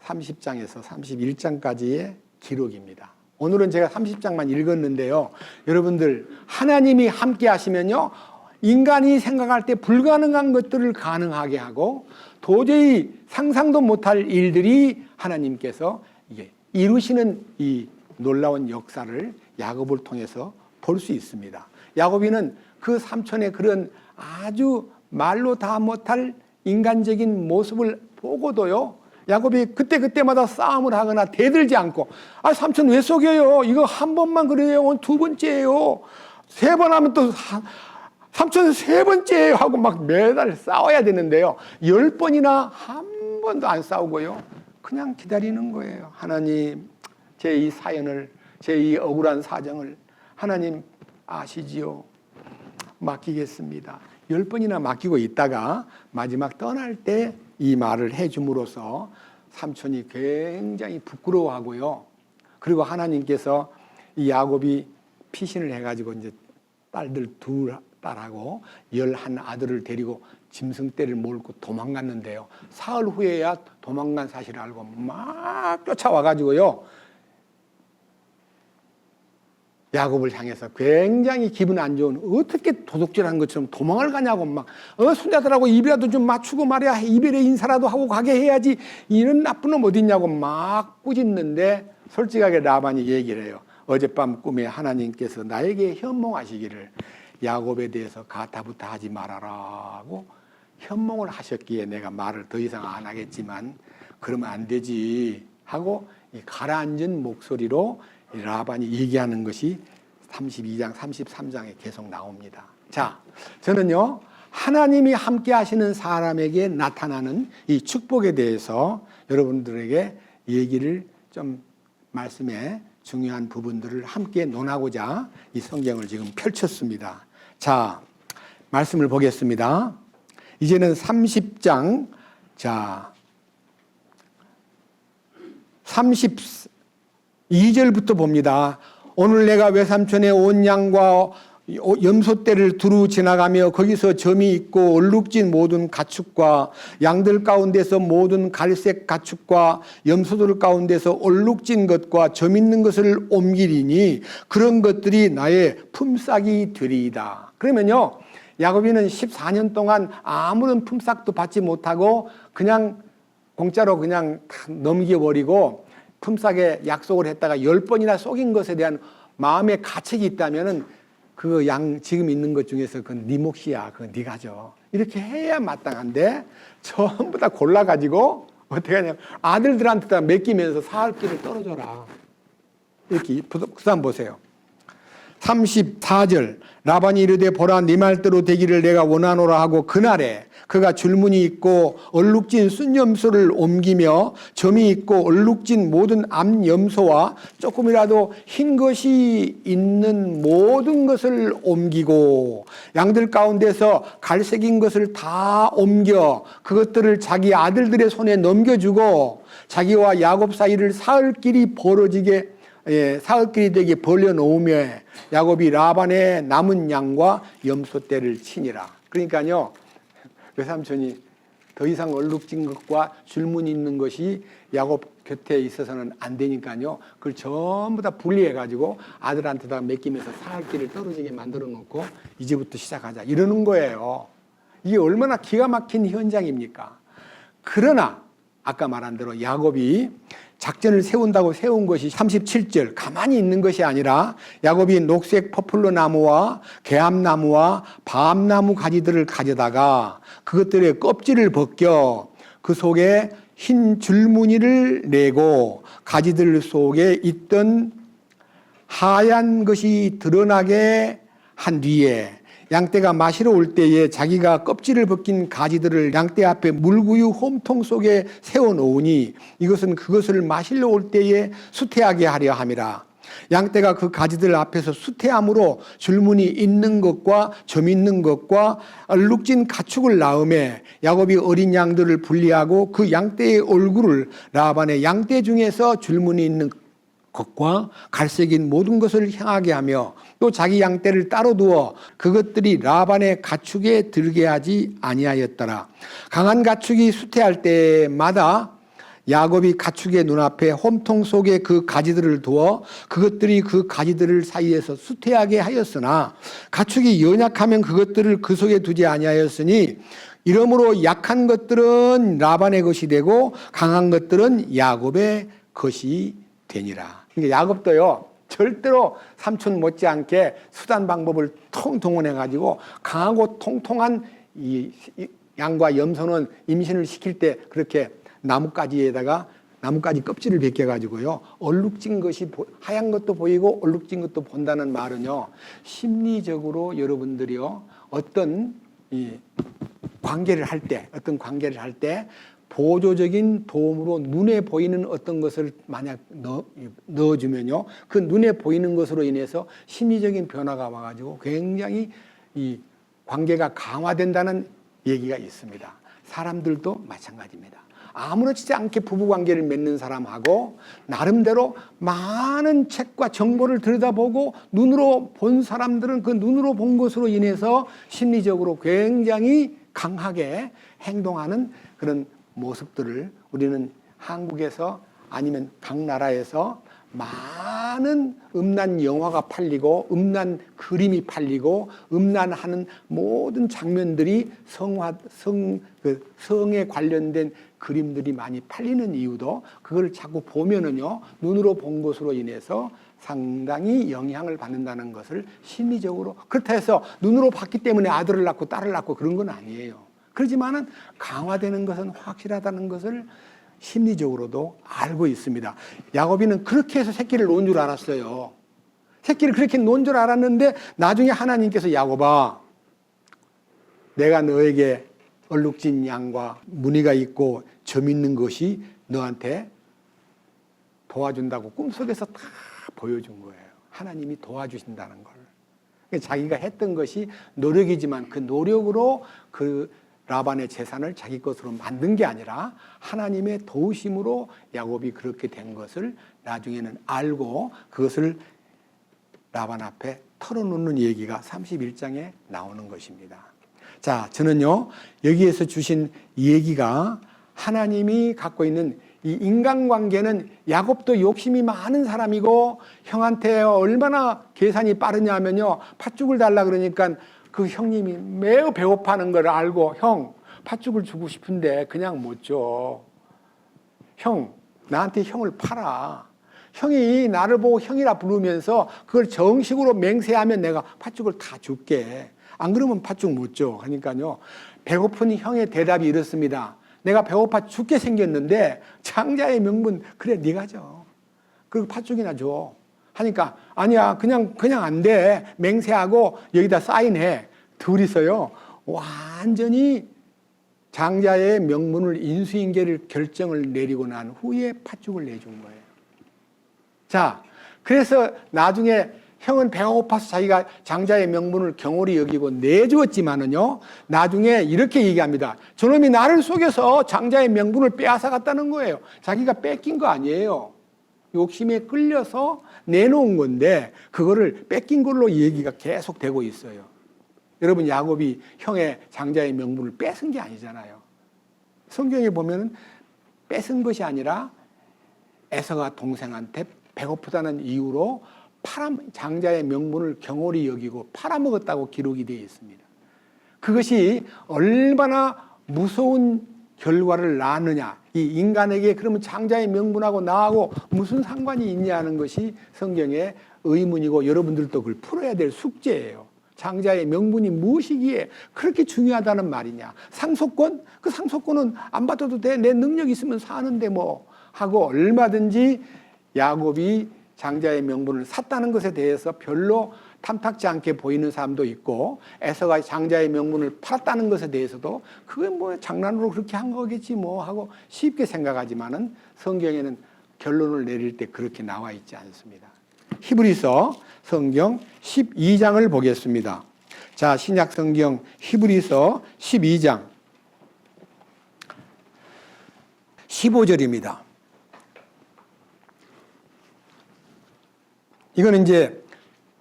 30장에서 31장까지의 기록입니다. 오늘은 제가 30장만 읽었는데요. 여러분들 하나님이 함께 하시면요. 인간이 생각할 때 불가능한 것들을 가능하게 하고 도저히 상상도 못할 일들이 하나님께서 이게 이루시는 이 놀라운 역사를 야곱을 통해서 볼 수 있습니다. 야곱이는 그 삼촌의 그런 아주 말로 다 못할 인간적인 모습을 보고도요. 야곱이 그때마다 싸움을 하거나 대들지 않고 삼촌 왜 속여요? 이거 한 번만 그래요. 오늘 두 번째예요. 세 번 하면 또 삼촌 세 번째예요 하고 막 매달 싸워야 되는데요. 10번이나 한 번도 안 싸우고요. 그냥 기다리는 거예요. 하나님 제 이 사연을 제 이 억울한 사정을 하나님 아시지요. 맡기겠습니다. 10번이나 맡기고 있다가 마지막 떠날 때 이 말을 해줌으로써 삼촌이 굉장히 부끄러워하고요. 그리고 하나님께서 이 야곱이 피신을 해가지고 이제 딸들 2딸하고 11 아들을 데리고 짐승떼를 몰고 도망갔는데요. 사흘 후에야 도망간 사실을 알고 막 쫓아와가지고요. 야곱을 향해서 굉장히 기분 안 좋은 어떻게 도둑질하는 것처럼 도망을 가냐고 막 손자들하고 입이라도 좀 맞추고 말이야 이별의 인사라도 하고 가게 해야지 이런 나쁜 놈 어디 있냐고 막 꾸짖는데 솔직하게 라반이 얘기를 해요. 어젯밤 꿈에 하나님께서 나에게 현몽하시기를 야곱에 대해서 가타부타 하지 말아라고 현몽을 하셨기에 내가 말을 더 이상 안 하겠지만 그러면 안 되지 하고 가라앉은 목소리로 라반이 얘기하는 것이 32장, 33장에 계속 나옵니다. 자, 저는요, 하나님이 함께 하시는 사람에게 나타나는 이 축복에 대해서 여러분들에게 얘기를 좀 말씀에 중요한 부분들을 함께 논하고자 이 성경을 지금 펼쳤습니다. 자, 말씀을 보겠습니다. 이제는 30장, 자, 32절부터 봅니다. 오늘 내가 외삼촌의 온 양과 염소떼를 두루 지나가며 거기서 점이 있고 얼룩진 모든 가축과 양들 가운데서 모든 갈색 가축과 염소들 가운데서 얼룩진 것과 점 있는 것을 옮기리니 그런 것들이 나의 품삯이 되리이다. 그러면요, 야곱이는 14년 동안 아무런 품삯도 받지 못하고 그냥 공짜로 그냥 넘겨버리고 품삯에 약속을 했다가 10번이나 속인 것에 대한 마음의 가책이 있다면은 그 양 지금 있는 것 중에서 그건 네 몫이야. 그건 네 가져. 이렇게 해야 마땅한데 전부 다 골라가지고 어떻게 하냐. 아들들한테 다 맡기면서 사할 길을 떨어져라. 이렇게 그 다음 보세요. 34절 라반이 이르되 보라 네 말대로 되기를 내가 원하노라 하고 그날에 그가 줄무늬 있고 얼룩진 순염소를 옮기며 점이 있고 얼룩진 모든 암염소와 조금이라도 흰 것이 있는 모든 것을 옮기고 양들 가운데서 갈색인 것을 다 옮겨 그것들을 자기 아들들의 손에 넘겨주고 자기와 야곱 사이를 사흘 길이 벌어지게 사흘길이 되게 벌려놓으며 야곱이 라반의 남은 양과 염소떼를 치니라. 그러니까요, 외삼촌이 더 이상 얼룩진 것과 줄무늬 있는 것이 야곱 곁에 있어서는 안 되니까요, 그걸 전부 다 분리해가지고 아들한테다 맡기면서 사흘길을 떨어지게 만들어 놓고 이제부터 시작하자 이러는 거예요. 이게 얼마나 기가 막힌 현장입니까? 그러나 아까 말한 대로 야곱이 작전을 세운다고 세운 것이 37절 가만히 있는 것이 아니라 야곱이 녹색 퍼플러 나무와 개암나무와 밤나무 가지들을 가져다가 그것들의 껍질을 벗겨 그 속에 흰 줄무늬를 내고 가지들 속에 있던 하얀 것이 드러나게 한 뒤에 양떼가 마시러 올 때에 자기가 껍질을 벗긴 가지들을 양떼 앞에 물구유 홈통 속에 세워놓으니 이것은 그것을 마시러 올 때에 수태하게 하려 함이라. 양떼가 그 가지들 앞에서 수태함으로 줄무늬 있는 것과 점 있는 것과 얼룩진 가축을 낳음에 야곱이 어린 양들을 분리하고 그 양떼의 얼굴을 라반의 양떼 중에서 줄무늬 있는 것과 갈색인 모든 것을 향하게 하며 또 자기 양떼를 따로 두어 그것들이 라반의 가축에 들게 하지 아니하였더라. 강한 가축이 수태할 때마다 야곱이 가축의 눈앞에 홈통 속에 그 가지들을 두어 그것들이 그 가지들 사이에서 수태하게 하였으나 가축이 연약하면 그것들을 그 속에 두지 아니하였으니 이러므로 약한 것들은 라반의 것이 되고 강한 것들은 야곱의 것이 되니라. 그러니까 야곱도요, 절대로 삼촌 못지않게 수단 방법을 동원해가지고 강하고 통통한 이 양과 염소는 임신을 시킬 때 그렇게 나뭇가지 껍질을 벗겨가지고요, 얼룩진 것이 하얀 것도 보이고 얼룩진 것도 본다는 말은요, 심리적으로 여러분들이요 어떤 관계를 할 때 보조적인 도움으로 눈에 보이는 어떤 것을 만약 넣어주면요, 그 눈에 보이는 것으로 인해서 심리적인 변화가 와가지고 굉장히 이 관계가 강화된다는 얘기가 있습니다. 사람들도 마찬가지입니다. 아무렇지 않게 부부관계를 맺는 사람하고 나름대로 많은 책과 정보를 들여다보고 눈으로 본 사람들은 그 눈으로 본 것으로 인해서 심리적으로 굉장히 강하게 행동하는 그런 모습들을 우리는 한국에서 아니면 각 나라에서 많은 음란 영화가 팔리고 음란 그림이 팔리고 음란하는 모든 장면들이 성에 관련된 그림들이 많이 팔리는 이유도 그걸 자꾸 보면은요, 눈으로 본 것으로 인해서 상당히 영향을 받는다는 것을 심리적으로, 그렇다 해서 눈으로 봤기 때문에 아들을 낳고 딸을 낳고 그런 건 아니에요. 그렇지만은 강화되는 것은 확실하다는 것을 심리적으로도 알고 있습니다. 야곱이는 그렇게 해서 새끼를 놓은 줄 알았어요. 새끼를 그렇게 놓은 줄 알았는데 나중에 하나님께서 야곱아, 내가 너에게 얼룩진 양과 무늬가 있고 점 있는 것이 너한테 도와준다고 꿈속에서 다 보여준 거예요. 하나님이 도와주신다는 걸. 자기가 했던 것이 노력이지만 그 노력으로 그 라반의 재산을 자기 것으로 만든 게 아니라 하나님의 도우심으로 야곱이 그렇게 된 것을 나중에는 알고 그것을 라반 앞에 털어놓는 얘기가 31장에 나오는 것입니다. 자, 저는요, 여기에서 주신 얘기가 하나님이 갖고 있는 이 인간관계는 야곱도 욕심이 많은 사람이고 형한테 얼마나 계산이 빠르냐 하면요, 팥죽을 달라 그러니까 그 형님이 매우 배고파하는 걸 알고 형, 팥죽을 주고 싶은데 그냥 못 줘. 형, 나한테 형을 팔아. 형이 나를 보고 형이라 부르면서 그걸 정식으로 맹세하면 내가 팥죽을 다 줄게. 안 그러면 팥죽 못 줘. 그러니까요, 배고픈 형의 대답이 이렇습니다. 내가 배고파 죽게 생겼는데 장자의 명분, 그래 네가 줘. 그리고 팥죽이나 줘. 하니까 아니야, 그냥 안 돼. 맹세하고 여기다 사인해. 둘이서요, 완전히 장자의 명분을 인수인계를 결정을 내리고 난 후에 팥죽을 내준 거예요. 자, 그래서 나중에 형은 배가 고파서 자기가 장자의 명분을 경홀히 여기고 내주었지만은요, 나중에 이렇게 얘기합니다. 저놈이 나를 속여서 장자의 명분을 빼앗아 갔다는 거예요. 자기가 뺏긴 거 아니에요. 욕심에 끌려서 내놓은 건데 그거를 뺏긴 걸로 얘기가 계속 되고 있어요. 여러분, 야곱이 형의 장자의 명분을 뺏은 게 아니잖아요. 성경에 보면은 뺏은 것이 아니라 에서가 동생한테 배고프다는 이유로 장자의 명분을 경홀히 여기고 팔아먹었다고 기록이 되어 있습니다. 그것이 얼마나 무서운 결과를 낳느냐, 이 인간에게 그러면 장자의 명분하고 나하고 무슨 상관이 있냐 하는 것이 성경의 의문이고 여러분들도 그걸 풀어야 될 숙제예요. 장자의 명분이 무엇이기에 그렇게 중요하다는 말이냐. 상속권? 그 상속권은 안 받아도 돼. 내 능력 있으면 사는데 뭐 하고 얼마든지 야곱이 장자의 명분을 샀다는 것에 대해서 별로 탐탁지 않게 보이는 사람도 있고, 에서가 장자의 명분을 팔았다는 것에 대해서도 그게 뭐 장난으로 그렇게 한 거겠지 뭐 하고 쉽게 생각하지만은 성경에는 결론을 내릴 때 그렇게 나와 있지 않습니다. 히브리서 성경 12장을 보겠습니다. 자, 신약 성경 히브리서 12장 15절입니다. 이거는 이제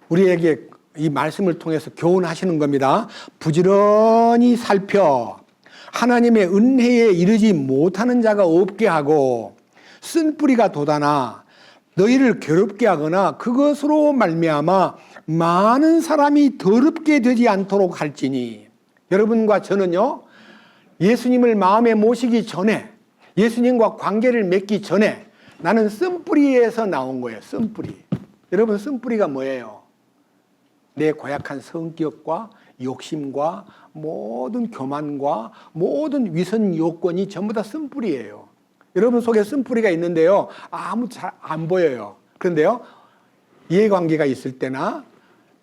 우리에게 이 말씀을 통해서 교훈하시는 겁니다. 부지런히 살펴 하나님의 은혜에 이르지 못하는 자가 없게 하고 쓴뿌리가 돋아나 너희를 괴롭게 하거나 그것으로 말미암아 많은 사람이 더럽게 되지 않도록 할지니. 여러분과 저는요, 예수님을 마음에 모시기 전에, 예수님과 관계를 맺기 전에 나는 쓴뿌리에서 나온 거예요. 쓴뿌리. 여러분, 쓴뿌리가 뭐예요? 내 고약한 성격과 욕심과 모든 교만과 모든 위선 요건이 전부 다 쓴뿌리예요. 여러분 속에 쓴뿌리가 있는데요, 아무 잘 안 보여요. 그런데요, 이해관계가 있을 때나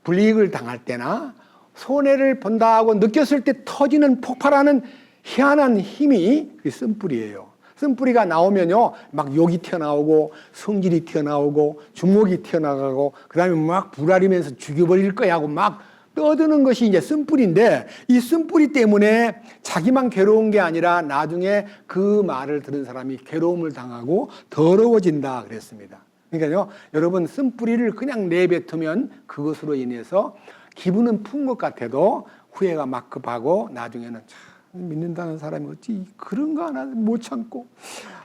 불이익을 당할 때나 손해를 본다 하고 느꼈을 때 터지는 폭발하는 희한한 힘이 그 쓴뿌리예요. 쓴뿌리가 나오면요, 막 욕이 튀어나오고 성질이 튀어나오고 주먹이 튀어나가고 그다음에 막 불아리면서 죽여버릴 거야 하고 막 떠드는 것이 이제 쓴뿌리인데, 이 쓴뿌리 때문에 자기만 괴로운 게 아니라 나중에 그 말을 들은 사람이 괴로움을 당하고 더러워진다 그랬습니다. 그러니까요, 여러분, 쓴뿌리를 그냥 내뱉으면 그것으로 인해서 기분은 푼 것 같아도 후회가 막 급하고 나중에는 참 믿는다는 사람이 어찌 그런 거 하나 못 참고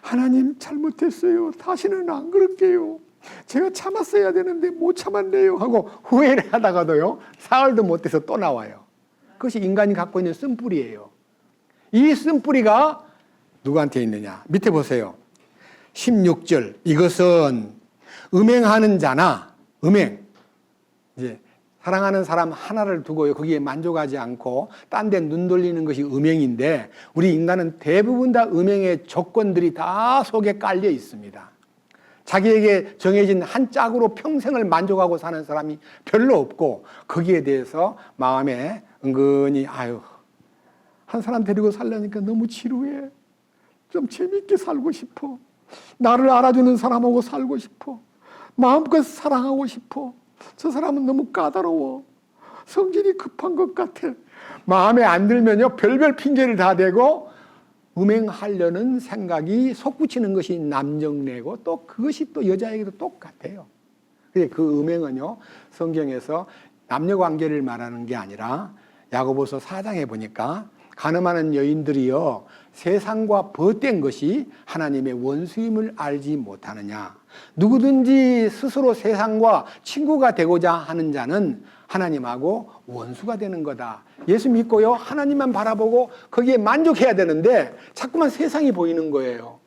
하나님 잘못했어요. 다시는 안 그럴게요. 제가 참았어야 되는데 못 참았네요 하고 후회를 하다가도요, 사흘도 못 돼서 또 나와요. 그것이 인간이 갖고 있는 쓴뿌리예요. 이 쓴뿌리가 누구한테 있느냐? 밑에 보세요. 16절. 이것은 음행하는 자나, 음행, 이제 사랑하는 사람 하나를 두고요, 거기에 만족하지 않고 딴 데 눈 돌리는 것이 음행인데, 우리 인간은 대부분 다 음행의 조건들이 다 속에 깔려 있습니다. 자기에게 정해진 한 짝으로 평생을 만족하고 사는 사람이 별로 없고, 거기에 대해서 마음에 은근히 아유, 한 사람 데리고 살려니까 너무 지루해. 좀 재밌게 살고 싶어. 나를 알아주는 사람하고 살고 싶어. 마음껏 사랑하고 싶어. 저 사람은 너무 까다로워. 성질이 급한 것 같아. 마음에 안 들면요, 별별 핑계를 다 대고 음행하려는 생각이 솟구치는 것이 남정내고, 또 그것이 또 여자에게도 똑같아요. 그 음행은요, 성경에서 남녀 관계를 말하는 게 아니라 야고보서 4장에 보니까 가늠하는 여인들이요, 세상과 벗된 것이 하나님의 원수임을 알지 못하느냐. 누구든지 스스로 세상과 친구가 되고자 하는 자는 하나님하고 원수가 되는 거다. 예수 믿고요, 하나님만 바라보고 거기에 만족해야 되는데 자꾸만 세상이 보이는 거예요.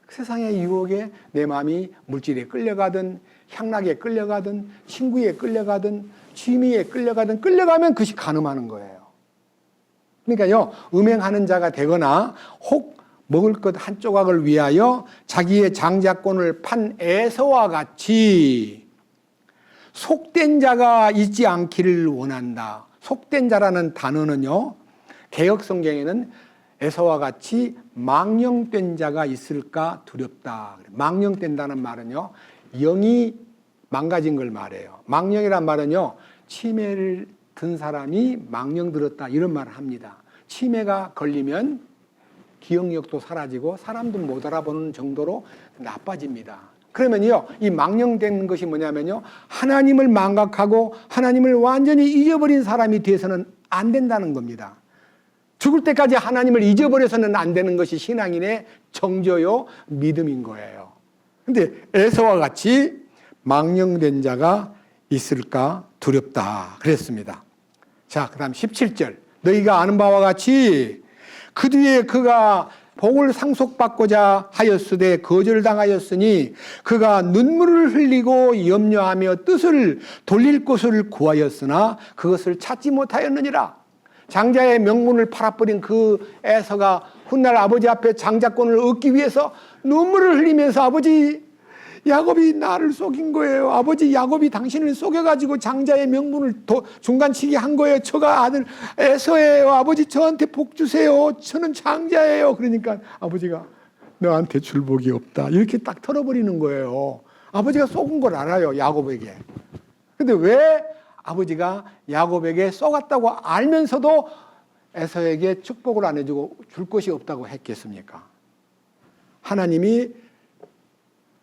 세상의 유혹에 내 마음이 물질에 끌려가든 향락에 끌려가든 친구에 끌려가든 취미에 끌려가든 끌려가면 그것이 간음하는 거예요. 그러니까요, 음행하는 자가 되거나 혹 먹을 것 한 조각을 위하여 자기의 장자권을 판 에서와 같이 속된 자가 있지 않기를 원한다. 속된 자라는 단어는요, 개역 성경에는 에서와 같이 망령된 자가 있을까 두렵다. 망령된다는 말은요, 영이 망가진 걸 말해요. 망령이란 말은요, 치매를 든 사람이 망령 들었다 이런 말을 합니다. 치매가 걸리면 기억력도 사라지고 사람도 못 알아보는 정도로 나빠집니다. 그러면요, 이 망령된 것이 뭐냐면요, 하나님을 망각하고 하나님을 완전히 잊어버린 사람이 돼서는 안 된다는 겁니다. 죽을 때까지 하나님을 잊어버려서는 안 되는 것이 신앙인의 정조요, 믿음인 거예요. 근데 에서와 같이 망령된 자가 있을까 두렵다 그랬습니다. 자, 그 다음 17절. 너희가 아는 바와 같이 그 뒤에 그가 복을 상속받고자 하였으되 거절당하였으니 그가 눈물을 흘리고 염려하며 뜻을 돌릴 곳을 구하였으나 그것을 찾지 못하였느니라. 장자의 명분을 팔아버린 그 에서가 훗날 아버지 앞에 장자권을 얻기 위해서 눈물을 흘리면서 아버지 야곱이 나를 속인 거예요. 아버지 야곱이 당신을 속여가지고 장자의 명분을 중간치기 한 거예요. 저가 아들 에서예요. 아버지 저한테 복 주세요. 저는 장자예요. 그러니까 아버지가 너한테 줄 복이 없다. 이렇게 딱 털어버리는 거예요. 아버지가 속은 걸 알아요. 야곱에게. 근데 왜 아버지가 야곱에게 속았다고 알면서도 에서에게 축복을 안 해주고 줄 것이 없다고 했겠습니까? 하나님이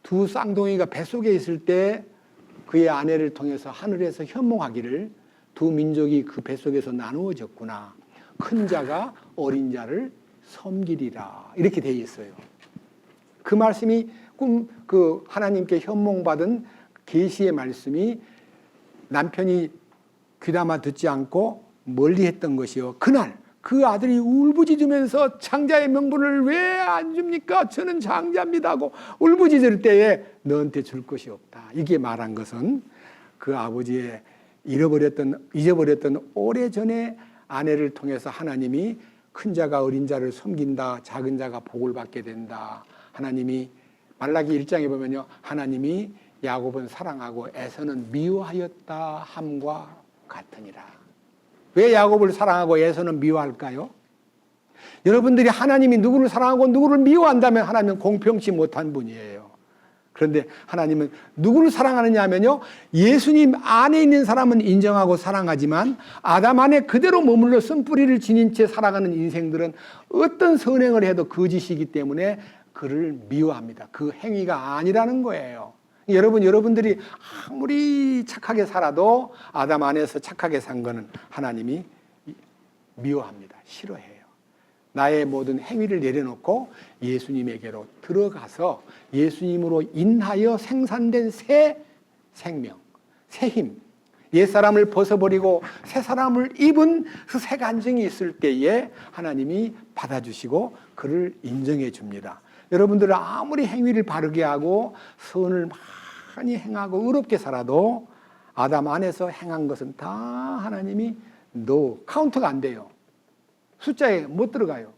두 쌍둥이가 뱃속에 있을 때 그의 아내를 통해서 하늘에서 현몽하기를 두 민족이 그 뱃속에서 나누어졌구나. 큰 자가 어린 자를 섬기리라. 이렇게 되어 있어요. 그 말씀이 그 하나님께 현몽받은 계시의 말씀이 남편이 귀담아 듣지 않고 멀리 했던 것이요. 그날 그 아들이 울부짖으면서 장자의 명분을 왜 안 줍니까? 저는 장자입니다 하고 울부짖을 때에 너한테 줄 것이 없다. 이게 말한 것은 그 아버지의 잊어버렸던 오래전에 아내를 통해서 하나님이 큰 자가 어린 자를 섬긴다. 작은 자가 복을 받게 된다. 하나님이 말라기 1장에 보면요. 하나님이 야곱은 사랑하고 에서는 미워하였다 함과 같으니라. 왜 야곱을 사랑하고 에서는 미워할까요? 여러분들이 하나님이 누구를 사랑하고 누구를 미워한다면 하나님은 공평치 못한 분이에요. 그런데 하나님은 누구를 사랑하느냐 하면요. 예수님 안에 있는 사람은 인정하고 사랑하지만 아담 안에 그대로 머물러 쓴뿌리를 지닌 채 살아가는 인생들은 어떤 선행을 해도 거짓이기 때문에 그를 미워합니다. 그 행위가 아니라는 거예요. 여러분들이 아무리 착하게 살아도 아담 안에서 착하게 산 거는 하나님이 미워합니다. 싫어해요. 나의 모든 행위를 내려놓고 예수님에게로 들어가서 예수님으로 인하여 생산된 새 생명, 새 힘, 옛사람을 벗어버리고 새 사람을 입은 그 새 간증이 있을 때에 하나님이 받아주시고 그를 인정해 줍니다. 여러분들은 아무리 행위를 바르게 하고 선을 많이 행하고 의롭게 살아도 아담 안에서 행한 것은 다 하나님이 카운트가 안 돼요. 숫자에 못 들어가요.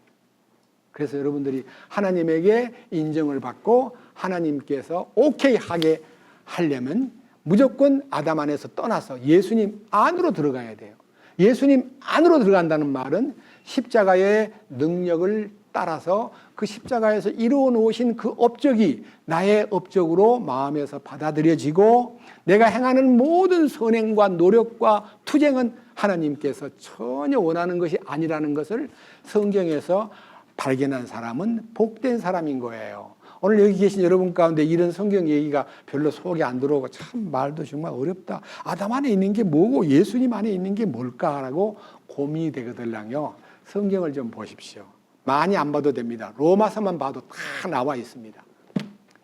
그래서 여러분들이 하나님에게 인정을 받고 하나님께서 오케이 하게 하려면 무조건 아담 안에서 떠나서 예수님 안으로 들어가야 돼요. 예수님 안으로 들어간다는 말은 십자가의 능력을 따라서 그 십자가에서 이루어 놓으신 그 업적이 나의 업적으로 마음에서 받아들여지고 내가 행하는 모든 선행과 노력과 투쟁은 하나님께서 전혀 원하는 것이 아니라는 것을 성경에서 발견한 사람은 복된 사람인 거예요. 오늘 여기 계신 여러분 가운데 이런 성경 얘기가 별로 속에 안 들어오고 참 말도 정말 어렵다. 아담 안에 있는 게 뭐고 예수님 안에 있는 게 뭘까라고 고민이 되거든요. 성경을 좀 보십시오. 많이 안 봐도 됩니다. 로마서만 봐도 다 나와 있습니다.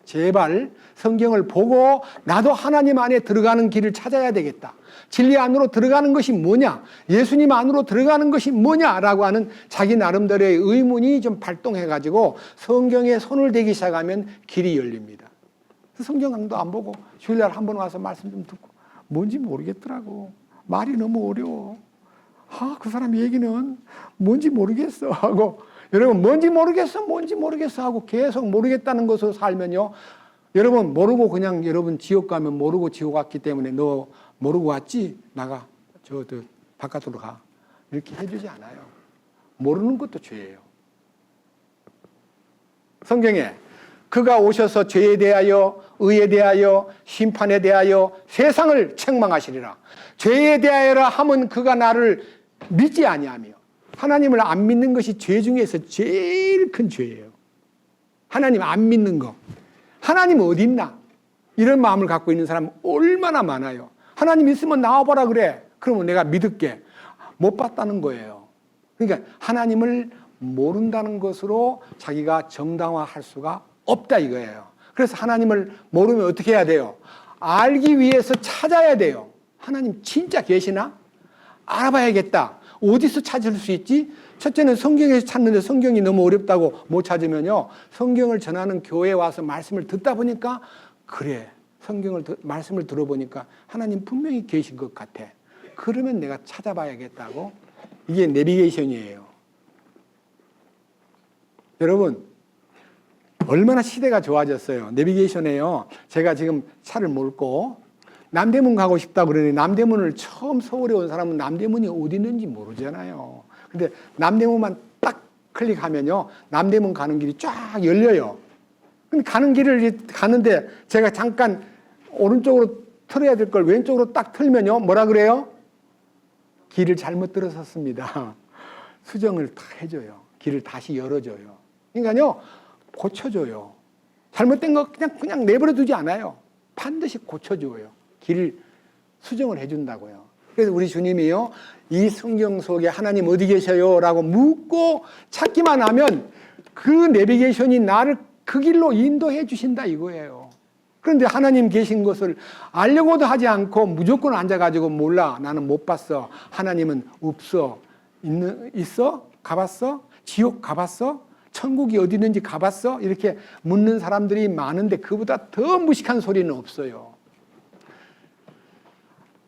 제발 성경을 보고 나도 하나님 안에 들어가는 길을 찾아야 되겠다. 진리 안으로 들어가는 것이 뭐냐? 예수님 안으로 들어가는 것이 뭐냐라고 하는 자기 나름대로의 의문이 좀 발동해가지고 성경에 손을 대기 시작하면 길이 열립니다. 성경 강도 안 보고 주일날 한번 와서 말씀 좀 듣고 뭔지 모르겠더라고. 말이 너무 어려워. 그 사람 얘기는 뭔지 모르겠어 하고 여러분 뭔지 모르겠어 하고 계속 모르겠다는 것으로 살면요. 여러분 모르고 그냥 여러분 지옥 가면 모르고 지옥 왔기 때문에 너 모르고 왔지? 나가. 저 바깥으로 가. 이렇게 해주지 않아요. 모르는 것도 죄예요. 성경에 그가 오셔서 죄에 대하여 의에 대하여 심판에 대하여 세상을 책망하시리라. 죄에 대하여라 하면 그가 나를 믿지 아니하며 하나님을 안 믿는 것이 죄 중에서 제일 큰 죄예요. 하나님 안 믿는 거. 하나님 어디 있나? 이런 마음을 갖고 있는 사람 얼마나 많아요. 하나님 있으면 나와봐라 그래. 그러면 내가 믿을게. 못 봤다는 거예요. 그러니까 하나님을 모른다는 것으로 자기가 정당화할 수가 없다 이거예요. 그래서 하나님을 모르면 어떻게 해야 돼요? 알기 위해서 찾아야 돼요. 하나님 진짜 계시나? 알아봐야겠다. 어디서 찾을 수 있지? 첫째는 성경에서 찾는데 성경이 너무 어렵다고 못 찾으면요, 성경을 전하는 교회에 와서 말씀을 듣다 보니까 그래, 말씀을 들어보니까 하나님 분명히 계신 것 같아. 그러면 내가 찾아봐야겠다고. 이게 내비게이션이에요. 여러분, 얼마나 시대가 좋아졌어요. 내비게이션에요, 제가 지금 차를 몰고 남대문 가고 싶다 그러니 남대문을 처음 서울에 온 사람은 남대문이 어디 있는지 모르잖아요. 근데 남대문만 딱 클릭하면요, 남대문 가는 길이 쫙 열려요. 근데 가는 길을 가는데 제가 잠깐 오른쪽으로 틀어야 될 걸 왼쪽으로 딱 틀면요, 뭐라 그래요? 길을 잘못 들어섰습니다. 수정을 다 해줘요. 길을 다시 열어줘요. 그러니까요, 고쳐줘요. 잘못된 거 그냥 내버려 두지 않아요. 반드시 고쳐줘요. 길을 수정을 해준다고요. 그래서 우리 주님이요, 이 성경 속에 하나님 어디 계셔요? 라고 묻고 찾기만 하면 그 내비게이션이 나를 그 길로 인도해 주신다 이거예요. 그런데 하나님 계신 것을 알려고도 하지 않고 무조건 앉아가지고 몰라, 나는 못 봤어, 하나님은 없어, 있어? 가봤어? 지옥 가봤어? 천국이 어디 있는지 가봤어? 이렇게 묻는 사람들이 많은데 그보다 더 무식한 소리는 없어요.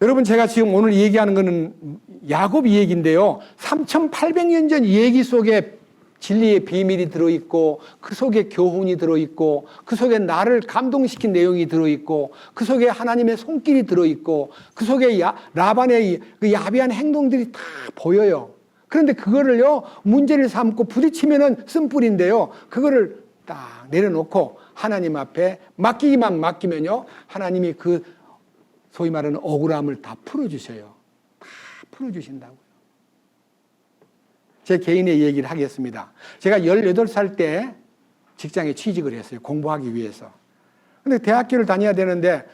여러분, 제가 지금 오늘 얘기하는 거는 야곱 이야기인데요, 3800년 전 이야기 속에 진리의 비밀이 들어있고, 그 속에 교훈이 들어있고, 그 속에 나를 감동시킨 내용이 들어있고, 그 속에 하나님의 손길이 들어있고, 그 속에 라반의 그 야비한 행동들이 다 보여요. 그런데 그거를요, 문제를 삼고 부딪히면은 쓴뿌리인데요, 그거를 딱 내려놓고 하나님 앞에 맡기면요, 하나님이 그 소위 말하는 억울함을 다 풀어주셔요. 다 풀어주신다고요. 제 개인의 얘기를 하겠습니다. 제가 18살 때 직장에 취직을 했어요. 공부하기 위해서. 근데 대학교를 다녀야 되는데,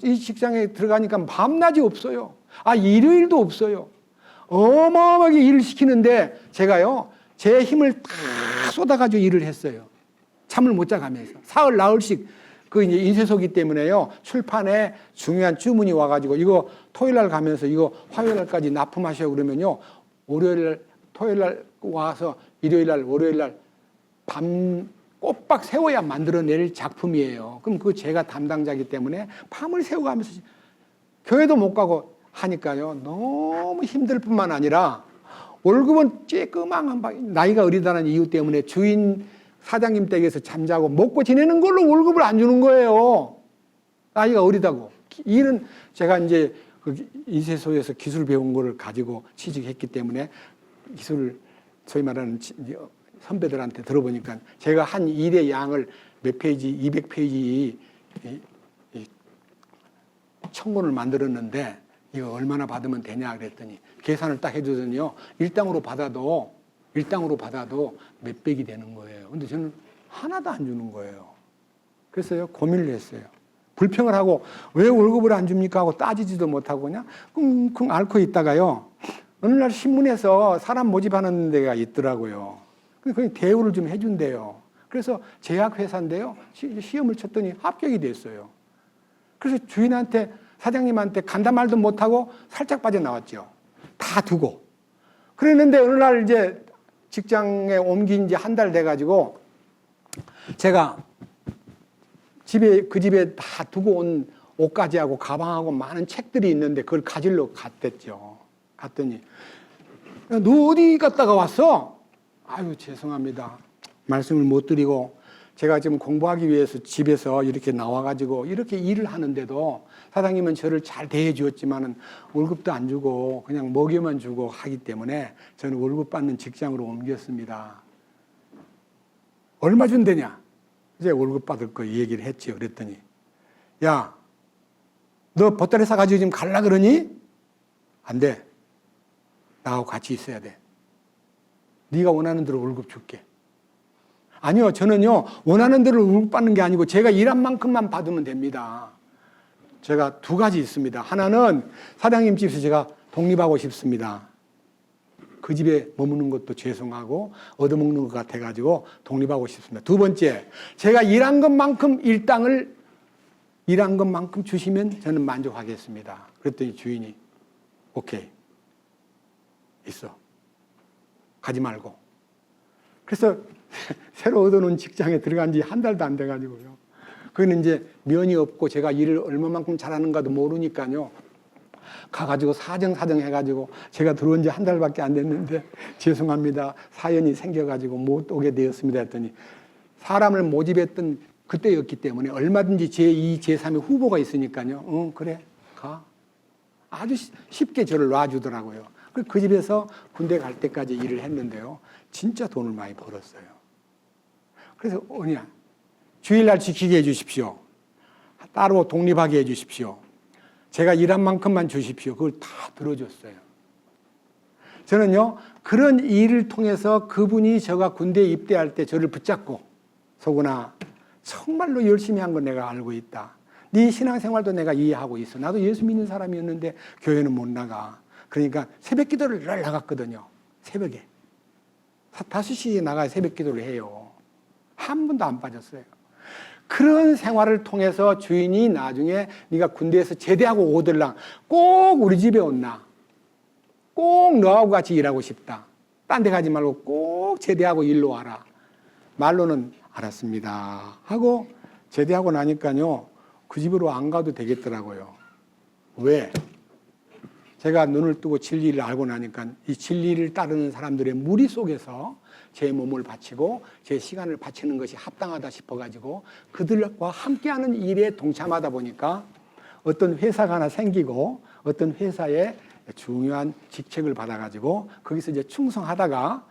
이 직장에 들어가니까 밤낮이 없어요. 일요일도 없어요. 어마어마하게 일을 시키는데 제가요, 제 힘을 다 쏟아가지고 일을 했어요. 잠을 못 자가면서. 사흘 나흘씩 그 이제 인쇄소기 때문에요, 출판에 중요한 주문이 와가지고 이거 토요일날 가면서 이거 화요일날까지 납품하셔 그러면요, 토요일날 와서 일요일날 월요일날 밤 꼬박 세워야 만들어낼 작품이에요. 그럼 그거 제가 담당자이기 때문에 밤을 새워가면서 교회도 못 가고 하니까요, 너무 힘들 뿐만 아니라 월급은 쬐끄망한 방, 나이가 어리다는 이유 때문에 주인 사장님 댁에서 잠자고 먹고 지내는 걸로 월급을 안 주는 거예요. 나이가 어리다고. 일은 제가 이제 그 인쇄소에서 기술 배운 거를 가지고 취직했기 때문에 기술, 소위 말하는 선배들한테 들어보니까 제가 한 일의 양을 몇 페이지, 200페이지 청문을 만들었는데 이거 얼마나 받으면 되냐 그랬더니 계산을 딱 해주더니요, 일당으로 받아도 몇백이 되는 거예요. 근데 저는 하나도 안 주는 거예요. 그래서요, 고민을 했어요. 불평을 하고 왜 월급을 안 줍니까 하고 따지지도 못하고 그냥 쿵쿵 앓고 있다가요, 어느 날 신문에서 사람 모집하는 데가 있더라고요. 그냥 대우를 좀 해준대요. 그래서 제약회사인데요, 시험을 쳤더니 합격이 됐어요. 그래서 주인한테, 사장님한테 간다 말도 못하고 살짝 빠져나왔죠. 다 두고. 그랬는데 어느 날 이제 직장에 옮긴 지 한 달 돼가지고 제가 그 집에 다 두고 온 옷가지하고 가방하고 많은 책들이 있는데 그걸 가지러 갔댔죠. 갔더니, 너 어디 갔다가 왔어? 아유, 죄송합니다. 말씀을 못 드리고, 제가 지금 공부하기 위해서 집에서 이렇게 나와가지고 이렇게 일을 하는데도 사장님은 저를 잘 대해 주었지만은 월급도 안 주고 그냥 먹여만 주고 하기 때문에 저는 월급 받는 직장으로 옮겼습니다. 얼마 준대냐? 이제 월급 받을 거 얘기를 했지요. 그랬더니, 야, 너 보따리 사가지고 지금 갈라 그러니? 안 돼. 나하고 같이 있어야 돼. 네가 원하는 대로 월급 줄게. 아니요, 저는요, 원하는 대로 월급 받는 게 아니고 제가 일한 만큼만 받으면 됩니다. 제가 두 가지 있습니다. 하나는 사장님 집에서 제가 독립하고 싶습니다. 그 집에 머무는 것도 죄송하고 얻어먹는 것 같아가지고 독립하고 싶습니다. 두 번째, 제가 일한 것만큼 일당을 일한 것만큼 주시면 저는 만족하겠습니다. 그랬더니 주인이 오케이, 있어, 가지 말고. 그래서 새로 얻어놓은 직장에 들어간 지 한 달도 안 돼가지고요. 거기는 이제 면이 없고 제가 일을 얼마만큼 잘하는가도 모르니까요. 가가지고 사정 해가지고 제가 들어온 지 한 달밖에 안 됐는데 죄송합니다, 사연이 생겨가지고 못 오게 되었습니다 했더니, 사람을 모집했던 그때였기 때문에 얼마든지 제2, 제3의 후보가 있으니까요. 그래, 가. 아주 쉽게 저를 놔주더라고요. 그 집에서 군대 갈 때까지 일을 했는데요. 진짜 돈을 많이 벌었어요. 그래서 뭐냐, 주일날 지키게 해주십시오. 따로 독립하게 해주십시오. 제가 일한 만큼만 주십시오. 그걸 다 들어줬어요. 저는요, 그런 일을 통해서 그분이 제가 군대에 입대할 때 저를 붙잡고, 서구나 정말로 열심히 한 건 내가 알고 있다. 네 신앙생활도 내가 이해하고 있어. 나도 예수 믿는 사람이었는데 교회는 못 나가. 그러니까 새벽 기도를 늘 나갔거든요. 새벽에 5시에 나가야 새벽 기도를 해요. 한 번도 안 빠졌어요. 그런 생활을 통해서 주인이 나중에 네가 군대에서 제대하고 오들랑 꼭 우리 집에 온나, 꼭 너하고 같이 일하고 싶다, 딴 데 가지 말고 꼭 제대하고 일로 와라. 말로는 알았습니다 하고 제대하고 나니까요, 그 집으로 안 가도 되겠더라고요. 왜? 제가 눈을 뜨고 진리를 알고 나니까 이 진리를 따르는 사람들의 무리 속에서 제 몸을 바치고 제 시간을 바치는 것이 합당하다 싶어가지고 그들과 함께하는 일에 동참하다 보니까 어떤 회사가 하나 생기고 어떤 회사에 중요한 직책을 받아가지고 거기서 이제 충성하다가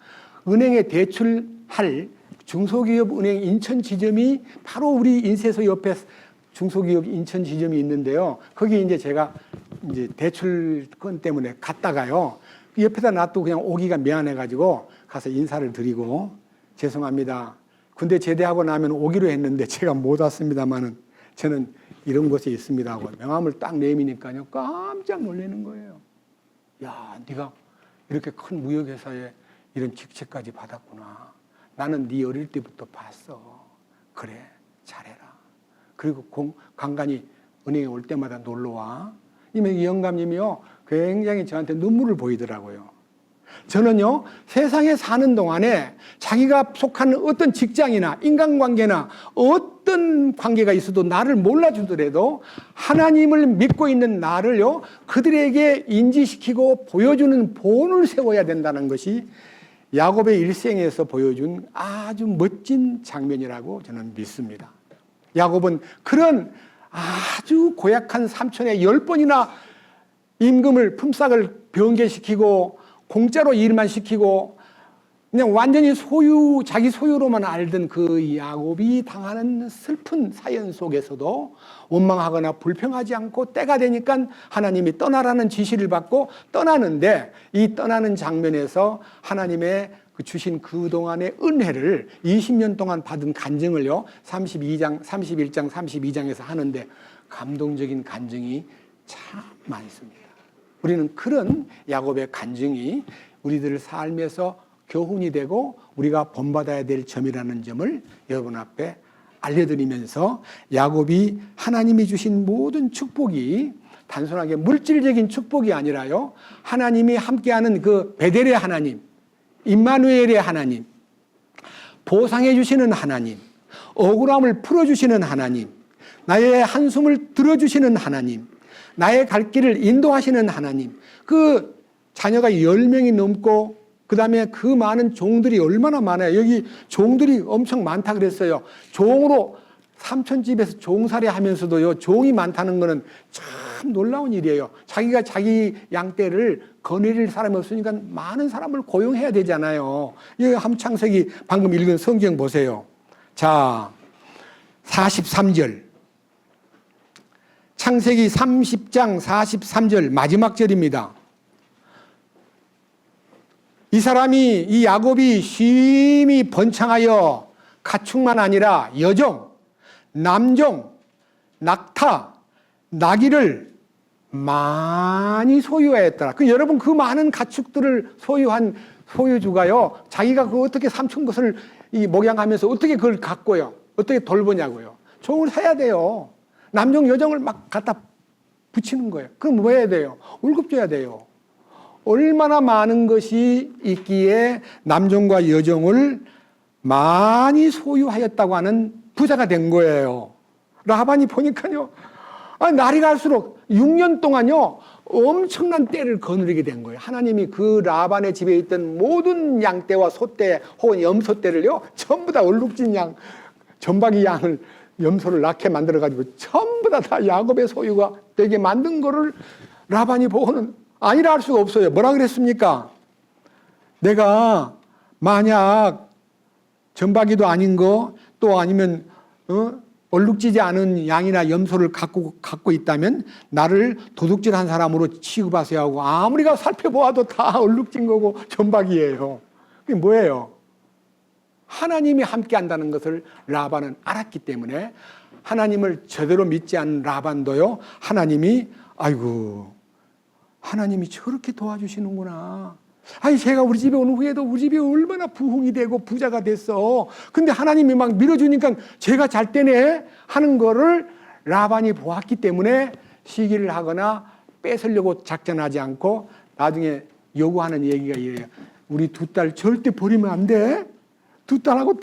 은행에 대출할 중소기업은행 인천지점이 바로 우리 인쇄소 옆에 중소기업 인천지점이 있는데요. 거기 이제 제가 이제 대출권 때문에 갔다가요, 옆에다 놔두고 그냥 오기가 미안해가지고 가서 인사를 드리고, 죄송합니다, 군대 제대하고 나면 오기로 했는데 제가 못 왔습니다만은 저는 이런 곳에 있습니다 하고 명함을 딱 내미니까요, 깜짝 놀라는 거예요. 야, 네가 이렇게 큰 무역회사에 이런 직책까지 받았구나. 나는 네 어릴 때부터 봤어. 그래, 잘해라. 그리고 간간히 은행에 올 때마다 놀러와. 이 영감님이요, 굉장히 저한테 눈물을 보이더라고요. 저는요, 세상에 사는 동안에 자기가 속한 어떤 직장이나 인간관계나 어떤 관계가 있어도 나를 몰라주더라도 하나님을 믿고 있는 나를요, 그들에게 인지시키고 보여주는 본을 세워야 된다는 것이 야곱의 일생에서 보여준 아주 멋진 장면이라고 저는 믿습니다. 야곱은 그런 아주 고약한 삼촌의 10번이나 임금을, 품삯을 변개시키고 공짜로 일만 시키고 그냥 완전히 자기 소유로만 알던 그 야곱이 당하는 슬픈 사연 속에서도 원망하거나 불평하지 않고 때가 되니까 하나님이 떠나라는 지시를 받고 떠나는데, 이 떠나는 장면에서 하나님의 주신 그동안의 은혜를 20년 동안 받은 간증을요, 31장, 32장에서 하는데 감동적인 간증이 참 많습니다. 우리는 그런 야곱의 간증이 우리들 삶에서 교훈이 되고 우리가 본받아야 될 점이라는 점을 여러분 앞에 알려드리면서, 야곱이 하나님이 주신 모든 축복이 단순하게 물질적인 축복이 아니라요, 하나님이 함께하는 그 베델의 하나님, 임마누엘의 하나님, 보상해 주시는 하나님, 억울함을 풀어주시는 하나님, 나의 한숨을 들어주시는 하나님, 나의 갈 길을 인도하시는 하나님, 그 자녀가 10명이 넘고 그 다음에 그 많은 종들이 얼마나 많아요. 여기 종들이 엄청 많다 그랬어요. 종으로 삼촌집에서 종살이 하면서도요, 종이 많다는 거는 참 놀라운 일이에요. 자기가 자기 양떼를 거느릴 사람이 없으니까 많은 사람을 고용해야 되잖아요. 여기 함창석이 방금 읽은 성경 보세요. 자, 43절. 창세기 30장 43절 마지막 절입니다. 이 사람이, 이 야곱이 심히 번창하여 가축만 아니라 여종, 남종, 낙타, 나귀를 많이 소유하였더라. 여러분 그 많은 가축들을 소유한 소유주가요, 자기가 그 어떻게 삼촌 것을 목양하면서 어떻게 그걸 갖고요, 어떻게 돌보냐고요. 종을 사야 돼요. 남종 여종을 막 갖다 붙이는 거예요. 그럼 뭐 해야 돼요? 월급 줘야 돼요. 얼마나 많은 것이 있기에 남종과 여종을 많이 소유하였다고 하는 부자가 된 거예요. 라반이 보니까요, 날이 갈수록 6년 동안요 엄청난 떼를 거느리게 된 거예요. 하나님이 그 라반의 집에 있던 모든 양떼와 소떼 혹은 염소떼를요 전부 다 얼룩진 양, 전박이 양을, 염소를 낳게 만들어가지고 전부 다 야곱의 소유가 되게 만든 거를 라반이 보고는 아니라 할 수가 없어요. 뭐라 그랬습니까? 내가 만약 전박이도 아닌 거, 또 아니면 얼룩지지 않은 양이나 염소를 갖고 있다면 나를 도둑질한 사람으로 취급하셔야 하고, 아무리가 살펴보아도 다 얼룩진 거고 전박이에요. 그게 뭐예요? 하나님이 함께 한다는 것을 라반은 알았기 때문에 하나님을 제대로 믿지 않은 라반도요, 하나님이 아이고 하나님이 저렇게 도와주시는구나. 아니 제가 우리 집에 오는 후에도 우리 집이 얼마나 부흥이 되고 부자가 됐어. 근데 하나님이 막 밀어주니까 제가 잘 되네 하는 거를 라반이 보았기 때문에 시기를 하거나 뺏으려고 작전하지 않고 나중에 요구하는 얘기가 이래요. 우리 두 딸 절대 버리면 안 돼. 두 딸하고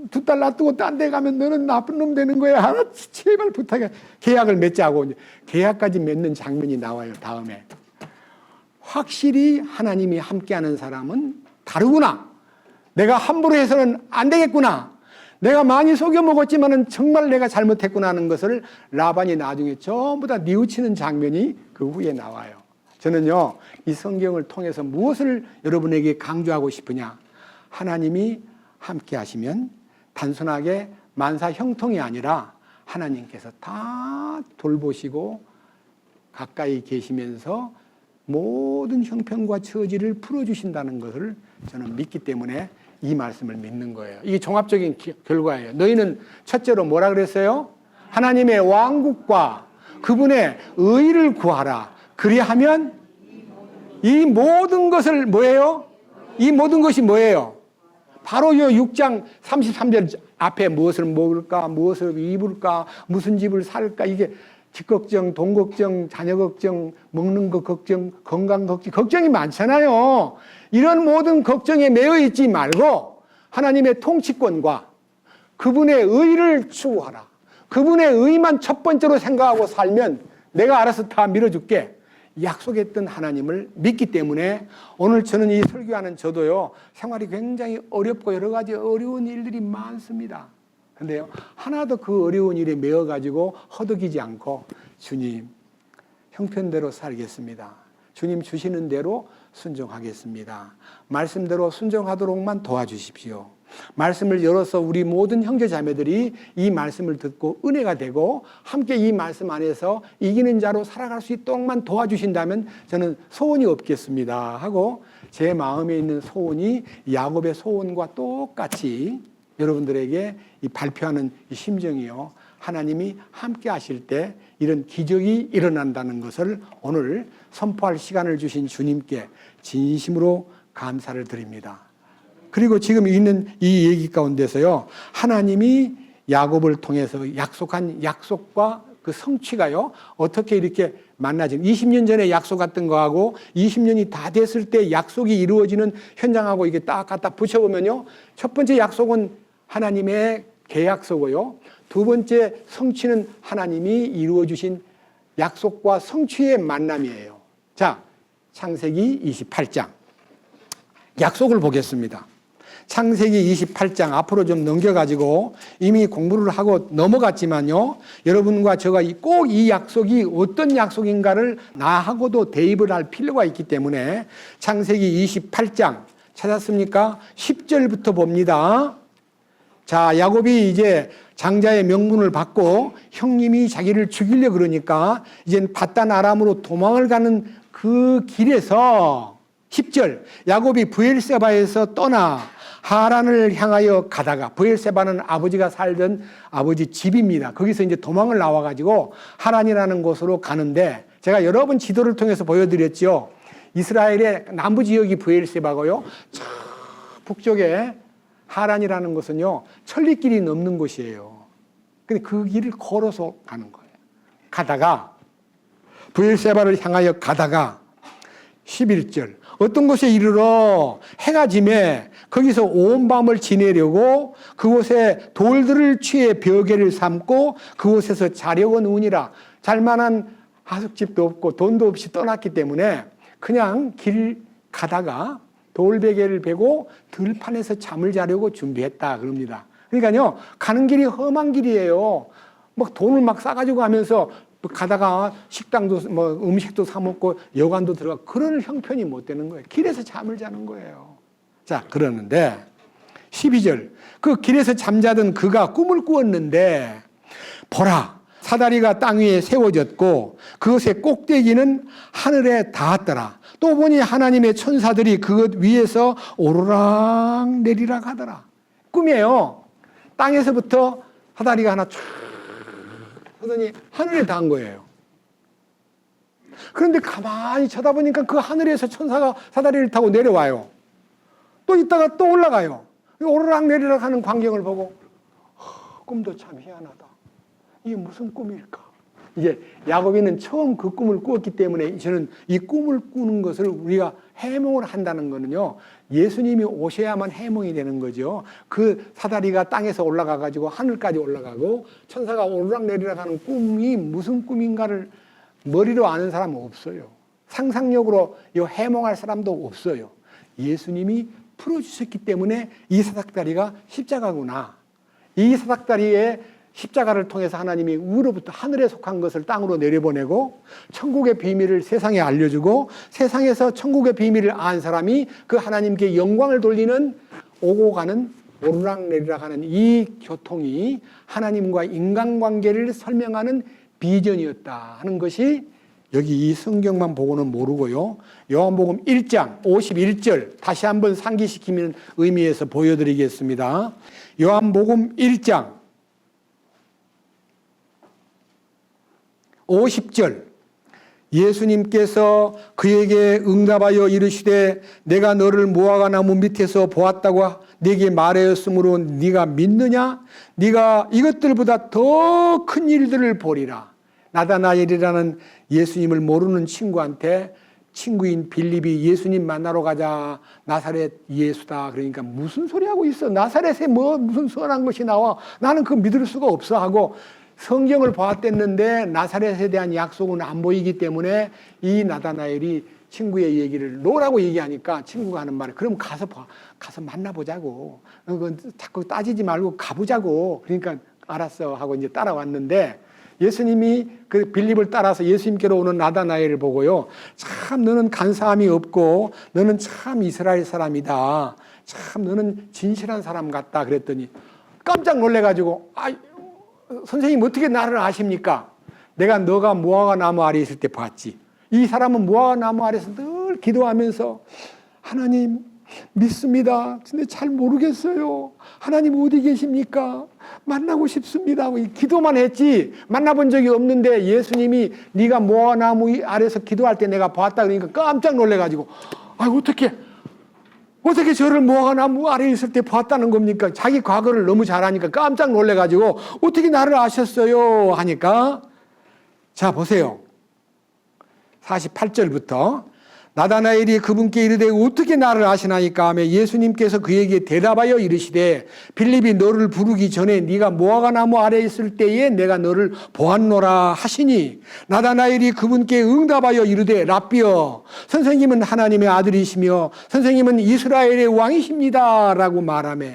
두 딸 놔두고 딴 데 가면 너는 나쁜 놈 되는 거야. 제발 부탁해. 계약을 맺자고 계약까지 맺는 장면이 나와요. 다음에. 확실히 하나님이 함께하는 사람은 다르구나. 내가 함부로 해서는 안 되겠구나. 내가 많이 속여 먹었지만은 정말 내가 잘못했구나 하는 것을 라반이 나중에 전부 다 뉘우치는 장면이 그 후에 나와요. 저는요, 이 성경을 통해서 무엇을 여러분에게 강조하고 싶으냐? 하나님이 함께 하시면 단순하게 만사 형통이 아니라 하나님께서 다 돌보시고 가까이 계시면서 모든 형편과 처지를 풀어주신다는 것을 저는 믿기 때문에 이 말씀을 믿는 거예요. 이게 종합적인 결과예요. 너희는 첫째로 뭐라 그랬어요? 하나님의 왕국과 그분의 의를 구하라. 그리하면 이 모든 것을 뭐예요? 이 모든 것이 뭐예요? 바로 이 6장 33절 앞에 무엇을 먹을까, 무엇을 입을까, 무슨 집을 살까, 이게 집 걱정, 돈 걱정, 자녀 걱정, 먹는 것 걱정, 건강 걱정, 걱정이 많잖아요. 이런 모든 걱정에 매여 있지 말고 하나님의 통치권과 그분의 의를 추구하라. 그분의 의만 첫 번째로 생각하고 살면 내가 알아서 다 밀어줄게. 약속했던 하나님을 믿기 때문에 오늘 저는 이 설교하는 저도요, 생활이 굉장히 어렵고 여러 가지 어려운 일들이 많습니다. 근데요, 하나도 그 어려운 일에 매여가지고 허덕이지 않고 주님, 형편대로 살겠습니다. 주님 주시는 대로 순종하겠습니다. 말씀대로 순종하도록만 도와주십시오. 말씀을 열어서 우리 모든 형제 자매들이 이 말씀을 듣고 은혜가 되고 함께 이 말씀 안에서 이기는 자로 살아갈 수 있도록만 도와주신다면 저는 소원이 없겠습니다 하고, 제 마음에 있는 소원이 야곱의 소원과 똑같이 여러분들에게 이 발표하는 이 심정이요, 하나님이 함께 하실 때 이런 기적이 일어난다는 것을 오늘 선포할 시간을 주신 주님께 진심으로 감사를 드립니다. 그리고 지금 있는 이 얘기 가운데서요, 하나님이 야곱을 통해서 약속한 약속과 그 성취가요, 어떻게 이렇게 만나지? 20년 전에 약속했던 거하고 20년이 다 됐을 때 약속이 이루어지는 현장하고 이게 딱 갖다 붙여보면요, 첫 번째 약속은 하나님의 계약서고요, 두 번째 성취는 하나님이 이루어주신 약속과 성취의 만남이에요. 자, 창세기 28장 약속을 보겠습니다. 창세기 28장 앞으로 좀 넘겨가지고 이미 공부를 하고 넘어갔지만요, 여러분과 제가 꼭 이 약속이 어떤 약속인가를 나하고도 대입을 할 필요가 있기 때문에 창세기 28장 찾았습니까? 10절부터 봅니다. 자, 야곱이 이제 장자의 명분을 받고 형님이 자기를 죽이려 그러니까 이제 바단 아람으로 도망을 가는 그 길에서 10절, 야곱이 브엘세바에서 떠나 하란을 향하여 가다가, 브엘세바는 아버지가 살던 아버지 집입니다. 거기서 이제 도망을 나와가지고 하란이라는 곳으로 가는데, 제가 여러 번 지도를 통해서 보여드렸죠. 이스라엘의 남부 지역이 브엘세바고요, 저 북쪽에 하란이라는 곳은요, 천리길이 넘는 곳이에요. 근데 그 길을 걸어서 가는 거예요. 가다가 브엘세바를 향하여 가다가 11절, 어떤 곳에 이르러 해가 지매 거기서 온 밤을 지내려고 그곳에 돌들을 취해 벼개를 삼고 그곳에서 자려고 누우니라. 잘만한 하숙집도 없고 돈도 없이 떠났기 때문에 그냥 길 가다가 돌베개를 베고 들판에서 잠을 자려고 준비했다 그럽니다. 그러니까요, 가는 길이 험한 길이에요. 막 돈을 막 싸가지고 가면서 가다가 식당도 뭐 음식도 사 먹고 여관도 들어가, 그런 형편이 못 되는 거예요. 길에서 잠을 자는 거예요. 자, 그러는데 12절, 그 길에서 잠자던 그가 꿈을 꾸었는데 보라, 사다리가 땅 위에 세워졌고 그것의 꼭대기는 하늘에 닿았더라. 또 보니 하나님의 천사들이 그것 위에서 오르락 내리락 하더라. 꿈이에요. 땅에서부터 사다리가 하나 쫙 하더니 하늘에 닿은 거예요. 그런데 가만히 쳐다보니까 그 하늘에서 천사가 사다리를 타고 내려와요. 또 있다가 또 올라가요. 오르락 내리락 하는 광경을 보고 꿈도 참 희한하다. 이게 무슨 꿈일까? 이제 야곱이는 처음 그 꿈을 꾸었기 때문에 저는 이 꿈을 꾸는 것을 우리가 해몽을 한다는 거는요, 예수님이 오셔야만 해몽이 되는 거죠. 그 사다리가 땅에서 올라가 가지고 하늘까지 올라가고 천사가 오르락내리락 하는 꿈이 무슨 꿈인가를 머리로 아는 사람은 없어요. 상상력으로 이 해몽할 사람도 없어요. 예수님이 풀어주셨기 때문에 이 사닥다리가 십자가구나. 이 사닥다리에 십자가를 통해서 하나님이 위로부터 하늘에 속한 것을 땅으로 내려보내고 천국의 비밀을 세상에 알려주고 세상에서 천국의 비밀을 안 사람이 그 하나님께 영광을 돌리는 오고 가는 오르락내리락 하는 이 교통이 하나님과 인간관계를 설명하는 비전이었다 하는 것이 여기 이 성경만 보고는 모르고요. 요한복음 1장 51절 다시 한번 상기시키는 의미에서 보여드리겠습니다. 요한복음 1장 50절, 예수님께서 그에게 응답하여 이르시되 내가 너를 무화과 나무 밑에서 보았다고 네게 말하였으므로 네가 믿느냐? 네가 이것들보다 더 큰 일들을 보리라. 나다나엘이라는 예수님을 모르는 친구한테 친구인 빌립이 예수님 만나러 가자, 나사렛 예수다. 그러니까 무슨 소리 하고 있어? 나사렛에 뭐 무슨 선한 것이 나와? 나는 그거 믿을 수가 없어 하고 성경을 보았댔는데 나사렛에 대한 약속은 안 보이기 때문에 이 나다나엘이 친구의 얘기를 노라고 얘기하니까 친구가 하는 말이 그럼 가서 만나보자고. 자꾸 따지지 말고 가보자고. 그러니까 알았어 하고 이제 따라왔는데 예수님이 그 빌립을 따라서 예수님께로 오는 나다나엘을 보고요. 참 너는 간사함이 없고 너는 참 이스라엘 사람이다. 참 너는 진실한 사람 같다. 그랬더니 깜짝 놀래가지고 선생님 어떻게 나를 아십니까? 내가 너가 무화과 나무 아래에 있을 때 봤지. 이 사람은 무화과 나무 아래에서 늘 기도하면서 하나님 믿습니다. 근데 잘 모르겠어요. 하나님 어디 계십니까? 만나고 싶습니다. 하고 기도만 했지 만나본 적이 없는데 예수님이 네가 무화과 나무 아래에서 기도할 때 내가 봤다 그러니까 깜짝 놀래가지고 어떻게 저를 무화과 나무 아래에 있을 때 봤다는 겁니까? 자기 과거를 너무 잘 아니까 깜짝 놀래가지고 어떻게 나를 아셨어요? 하니까 자 보세요. 48절부터 나다나엘이 그분께 이르되 어떻게 나를 아시나이까 하며 예수님께서 그에게 대답하여 이르시되 빌립이 너를 부르기 전에 네가 무화과 나무 아래에 있을 때에 내가 너를 보았노라 하시니 나다나엘이 그분께 응답하여 이르되 랍비여 선생님은 하나님의 아들이시며 선생님은 이스라엘의 왕이십니다 라고 말하며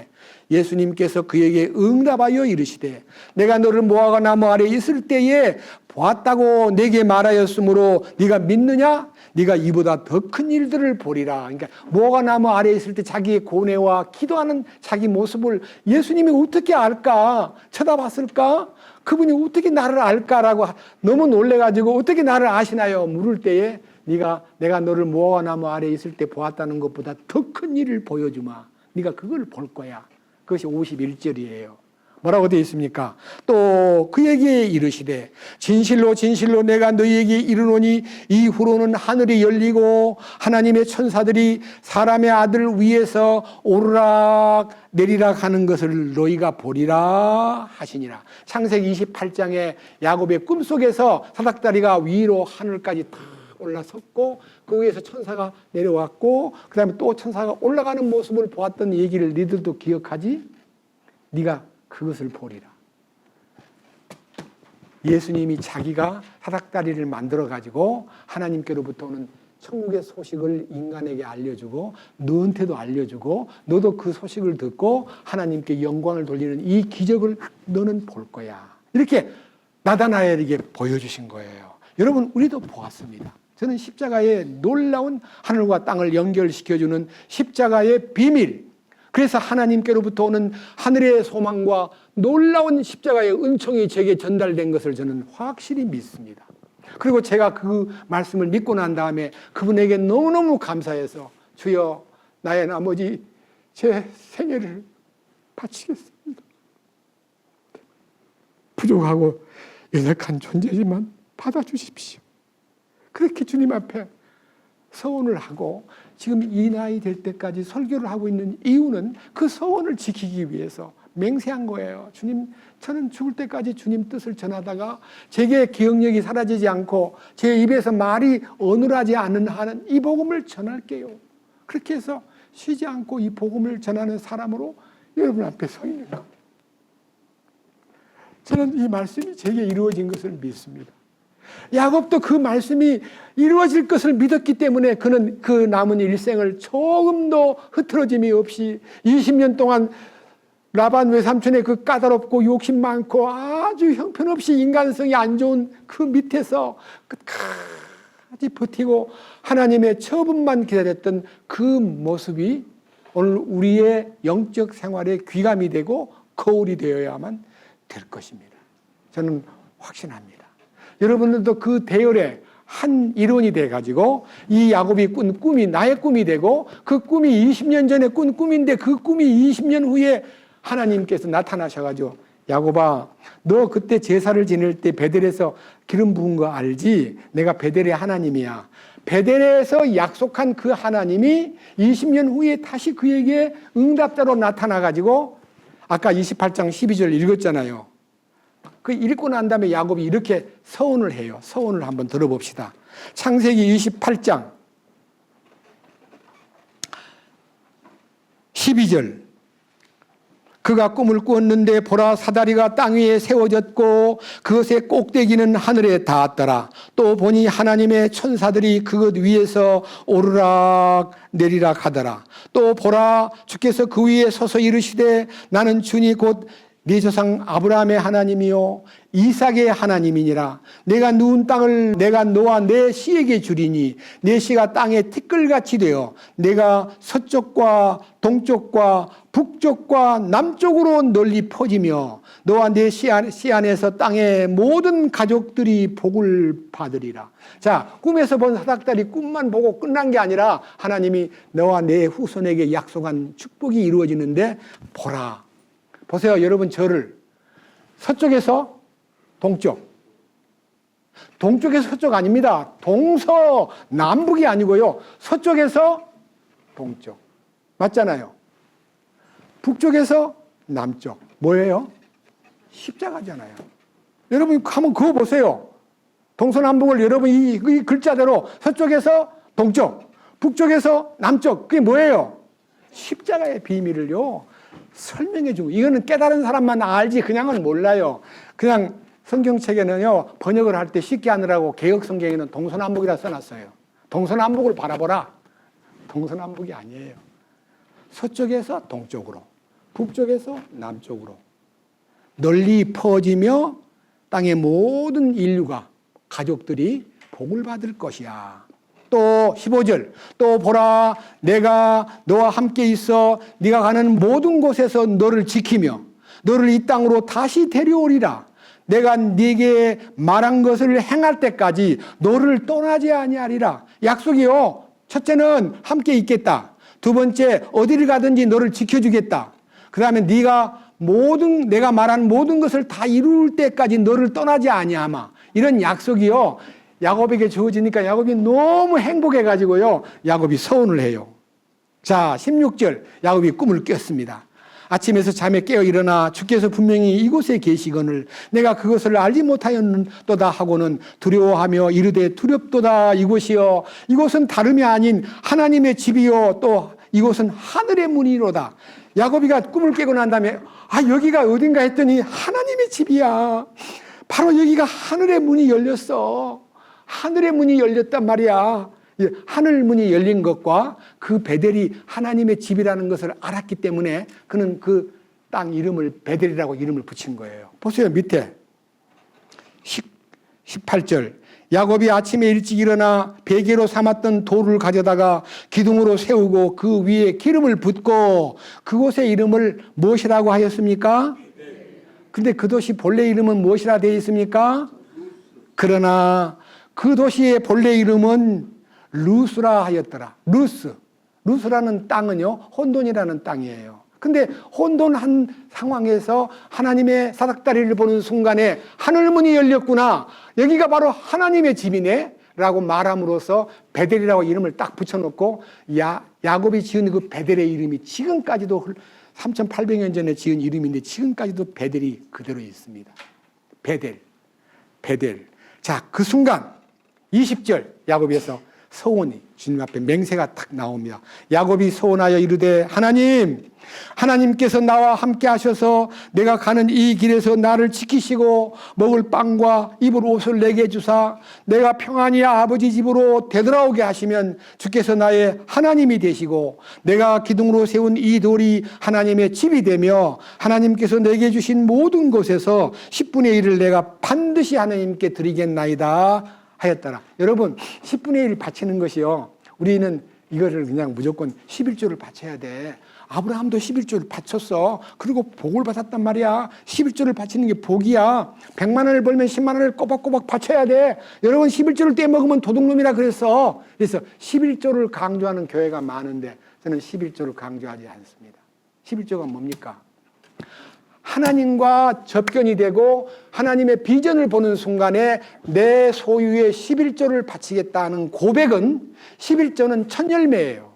예수님께서 그에게 응답하여 이르시되 내가 너를 무화과 나무 아래에 있을 때에 보았다고 내게 말하였으므로 네가 믿느냐? 네가 이보다 더 큰 일들을 보리라. 그러니까 무화과 나무 아래에 있을 때 자기의 고뇌와 기도하는 자기 모습을 예수님이 어떻게 알까? 쳐다봤을까? 그분이 어떻게 나를 알까라고 너무 놀래가지고 어떻게 나를 아시나요? 물을 때에 내가 너를 무화과 나무 아래에 있을 때 보았다는 것보다 더 큰 일을 보여주마. 네가 그걸 볼 거야. 그것이 51절이에요. 뭐라고 되어 있습니까? 또 그에게 이르시되 진실로 진실로 내가 너희에게 이르노니 이후로는 하늘이 열리고 하나님의 천사들이 사람의 아들 위에서 오르락 내리락 하는 것을 너희가 보리라 하시니라. 창세기 28장에 야곱의 꿈속에서 사닥다리가 위로 하늘까지 탁 올라섰고 그 위에서 천사가 내려왔고 그 다음에 또 천사가 올라가는 모습을 보았던 얘기를 너희들도 기억하지? 네가 그것을 보리라. 예수님이 자기가 사닥다리를 만들어 가지고 하나님께로부터 오는 천국의 소식을 인간에게 알려주고 너한테도 알려주고 너도 그 소식을 듣고 하나님께 영광을 돌리는 이 기적을 너는 볼 거야. 이렇게 나다나엘에게 보여주신 거예요. 여러분 우리도 보았습니다. 저는 십자가의 놀라운 하늘과 땅을 연결시켜주는 십자가의 비밀, 그래서 하나님께로부터 오는 하늘의 소망과 놀라운 십자가의 은총이 제게 전달된 것을 저는 확실히 믿습니다. 그리고 제가 그 말씀을 믿고 난 다음에 그분에게 너무너무 감사해서 주여 나의 나머지 제 생애를 바치겠습니다. 부족하고 연약한 존재지만 받아주십시오. 그렇게 주님 앞에 서원을 하고 지금 이 나이 될 때까지 설교를 하고 있는 이유는 그 서원을 지키기 위해서 맹세한 거예요. 주님, 저는 죽을 때까지 주님 뜻을 전하다가 제게 기억력이 사라지지 않고 제 입에서 말이 어눌하지 않는 한은 이 복음을 전할게요. 그렇게 해서 쉬지 않고 이 복음을 전하는 사람으로 여러분 앞에 서 있는 겁니다. 저는 이 말씀이 제게 이루어진 것을 믿습니다. 야곱도 그 말씀이 이루어질 것을 믿었기 때문에 그는 그 남은 일생을 조금도 흐트러짐이 없이 20년 동안 라반 외삼촌의 그 까다롭고 욕심 많고 아주 형편없이 인간성이 안 좋은 그 밑에서 끝까지 버티고 하나님의 처분만 기다렸던 그 모습이 오늘 우리의 영적 생활에 귀감이 되고 거울이 되어야만 될 것입니다. 저는 확신합니다. 여러분들도 그 대열에 한 일원이 돼가지고 이 야곱이 꾼 꿈이 나의 꿈이 되고 그 꿈이 20년 전에 꾼 꿈인데 그 꿈이 20년 후에 하나님께서 나타나셔가지고 야곱아 너 그때 제사를 지낼 때 베델에서 기름 부은 거 알지? 내가 베델의 하나님이야. 베델에서 약속한 그 하나님이 20년 후에 다시 그에게 응답자로 나타나가지고 아까 28장 12절 읽었잖아요. 그 읽고 난 다음에 야곱이 이렇게 서원을 해요. 서원을 한번 들어봅시다. 창세기 28장 12절 그가 꿈을 꾸었는데 보라 사다리가 땅 위에 세워졌고 그것의 꼭대기는 하늘에 닿았더라. 또 보니 하나님의 천사들이 그것 위에서 오르락 내리락 하더라. 또 보라 주께서 그 위에 서서 이르시되 나는 주니 곧 네 조상 아브라함의 하나님이요 이삭의 하나님이니라. 내가 누운 땅을 내가 너와 내 씨에게 주리니 내 씨가 땅에 티끌같이 되어 내가 서쪽과 동쪽과 북쪽과 남쪽으로 널리 퍼지며 너와 내 씨 안에서 땅의 모든 가족들이 복을 받으리라. 자, 꿈에서 본 사닥다리 꿈만 보고 끝난 게 아니라 하나님이 너와 내 후손에게 약속한 축복이 이루어지는데 보라. 보세요, 여러분 저를 서쪽에서 동쪽, 동쪽에서 서쪽 아닙니다. 동서남북이 아니고요. 서쪽에서 동쪽. 맞잖아요. 북쪽에서 남쪽. 뭐예요? 십자가잖아요. 여러분 한번 그거 보세요. 동서남북을 여러분 이 글자대로 서쪽에서 동쪽, 북쪽에서 남쪽. 그게 뭐예요? 십자가의 비밀을요. 설명해 주고 이거는 깨달은 사람만 알지 그냥은 몰라요. 그냥 성경책에는요 번역을 할 때 쉽게 하느라고 개혁성경에는 동서남북이라 써놨어요. 동서남북을 바라보라. 동서남북이 아니에요. 서쪽에서 동쪽으로, 북쪽에서 남쪽으로 널리 퍼지며 땅의 모든 인류가 가족들이 복을 받을 것이야. 또 15절 또 보라 내가 너와 함께 있어 네가 가는 모든 곳에서 너를 지키며 너를 이 땅으로 다시 데려오리라. 내가 네게 말한 것을 행할 때까지 너를 떠나지 아니하리라. 약속이요. 첫째는 함께 있겠다. 두 번째, 어디를 가든지 너를 지켜주겠다. 그 다음에 내가 말한 모든 것을 다 이룰 때까지 너를 떠나지 아니하마. 이런 약속이요, 야곱에게 주어지니까 야곱이 너무 행복해가지고요, 야곱이 서원을 해요. 자, 16절, 야곱이 꿈을 꿨습니다. 아침에서 잠에 깨어 일어나 주께서 분명히 이곳에 계시거늘 내가 그것을 알지 못하였도다 하고는 두려워하며 이르되 두렵도다. 이곳이여, 이곳은 다름이 아닌 하나님의 집이요 또 이곳은 하늘의 문이로다. 야곱이가 꿈을 깨고 난 다음에 여기가 어딘가 했더니 하나님의 집이야. 바로 여기가 하늘의 문이 열렸어. 하늘의 문이 열렸단 말이야. 하늘 문이 열린 것과 그 베델이 하나님의 집이라는 것을 알았기 때문에 그는 그 땅 이름을 베델이라고 이름을 붙인 거예요. 보세요, 밑에 18절. 야곱이 아침에 일찍 일어나 베개로 삼았던 돌을 가져다가 기둥으로 세우고 그 위에 기름을 붓고 그곳의 이름을 무엇이라고 하였습니까? 근데 그 도시 본래 이름은 무엇이라 되어 있습니까? 그러나 그 도시의 본래 이름은 루스라 하였더라. 루스라는 땅은요, 혼돈이라는 땅이에요. 근데 혼돈한 상황에서 하나님의 사닥다리를 보는 순간에 하늘문이 열렸구나, 여기가 바로 하나님의 집이네 라고 말함으로써 베델이라고 이름을 딱 붙여놓고 야곱이 지은 그 베델의 이름이 지금까지도 3800년 전에 지은 이름인데 지금까지도 베델이 그대로 있습니다. 베델. 자, 그 순간 20절 야곱에서 서원이 주님 앞에 맹세가 딱 나옵니다. 야곱이 서원하여 이르되 하나님께서 나와 함께 하셔서 내가 가는 이 길에서 나를 지키시고 먹을 빵과 입을 옷을 내게 주사 내가 평안히 아버지 집으로 되돌아오게 하시면 주께서 나의 하나님이 되시고 내가 기둥으로 세운 이 돌이 하나님의 집이 되며 하나님께서 내게 주신 모든 것에서 10분의 1을 내가 반드시 하나님께 드리겠나이다 하였더라. 여러분, 10분의 1 바치는 것이요, 우리는 이거를 그냥 무조건 11조를 바쳐야 돼. 아브라함도 11조를 바쳤어. 그리고 복을 받았단 말이야. 11조를 바치는 게 복이야. 100만 원을 벌면 10만 원을 꼬박꼬박 바쳐야 돼. 여러분, 11조를 떼먹으면 도둑놈이라 그랬어. 그래서 11조를 강조하는 교회가 많은데 저는 11조를 강조하지 않습니다. 11조가 뭡니까? 하나님과 접견이 되고 하나님의 비전을 보는 순간에 내 소유의 11조를 바치겠다는 고백은, 11조는 첫 열매예요.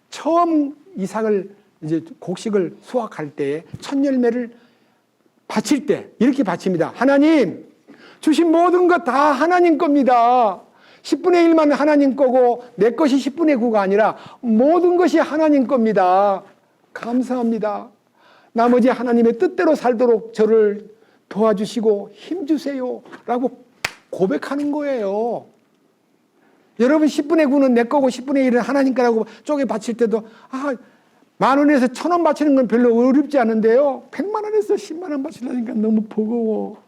처음 이삭을 이제 곡식을 수확할 때에 첫 열매를 바칠 때 이렇게 바칩니다. 하나님, 주신 모든 것 다 하나님 겁니다. 10분의 1만 하나님 거고 내 것이 10분의 9가 아니라 모든 것이 하나님 겁니다. 감사합니다. 나머지 하나님의 뜻대로 살도록 저를 도와주시고 힘주세요 라고 고백하는 거예요. 여러분, 10분의 9는 내 거고 10분의 1은 하나님 거라고 쪼개 바칠 때도 10,000원에서 1,000원 바치는 건 별로 어렵지 않은데요, 100만 원에서 10만 원 바치려니까 너무 버거워.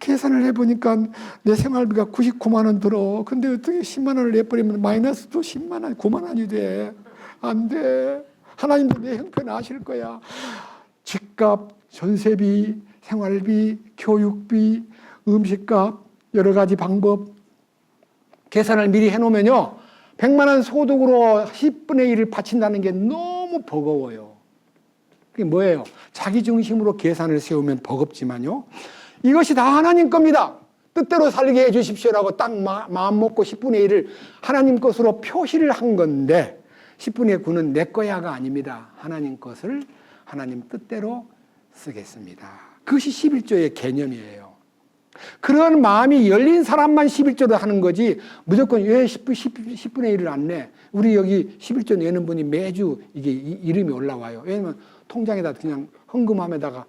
계산을 해보니까 내 생활비가 99만 원 들어. 근데 어떻게 10만 원을 내버리면 마이너스 또 10만 원, 9만 원이 돼. 안 돼. 하나님도 내 형편 아실 거야. 집값, 전세비, 생활비, 교육비, 음식값, 여러 가지 방법 계산을 미리 해놓으면요, 100만 원 소득으로 10분의 1을 바친다는 게 너무 버거워요. 그게 뭐예요? 자기 중심으로 계산을 세우면 버겁지만요, 이것이 다 하나님 겁니다. 뜻대로 살게 해 주십시오라고 딱 마음 먹고 10분의 1을 하나님 것으로 표시를 한 건데, 10분의 9는 내 거야가 아닙니다. 하나님 것을 하나님 뜻대로 쓰겠습니다. 그것이 11조의 개념이에요. 그런 마음이 열린 사람만 11조를 하는 거지, 무조건 왜 10분의 1을 안 내? 우리 여기 11조 내는 분이 매주 이게 이름이 올라와요. 왜냐면 통장에다 그냥 헌금함에다가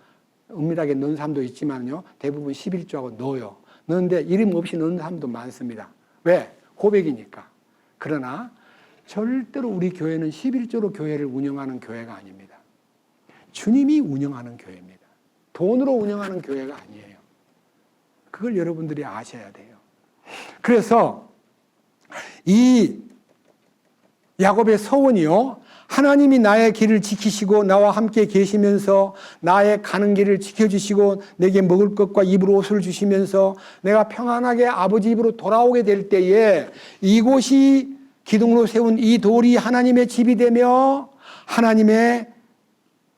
은밀하게 넣은 사람도 있지만요, 대부분 11조하고 넣어요. 넣는데 이름 없이 넣는 사람도 많습니다. 왜? 고백이니까. 그러나 절대로 우리 교회는 11조로 교회를 운영하는 교회가 아닙니다. 주님이 운영하는 교회입니다. 돈으로 운영하는 교회가 아니에요. 그걸 여러분들이 아셔야 돼요. 그래서 이 야곱의 서원이요, 하나님이 나의 길을 지키시고 나와 함께 계시면서 나의 가는 길을 지켜주시고 내게 먹을 것과 입을 옷을 주시면서 내가 평안하게 아버지 집으로 돌아오게 될 때에 이곳이 기둥으로 세운 이 돌이 하나님의 집이 되며 하나님의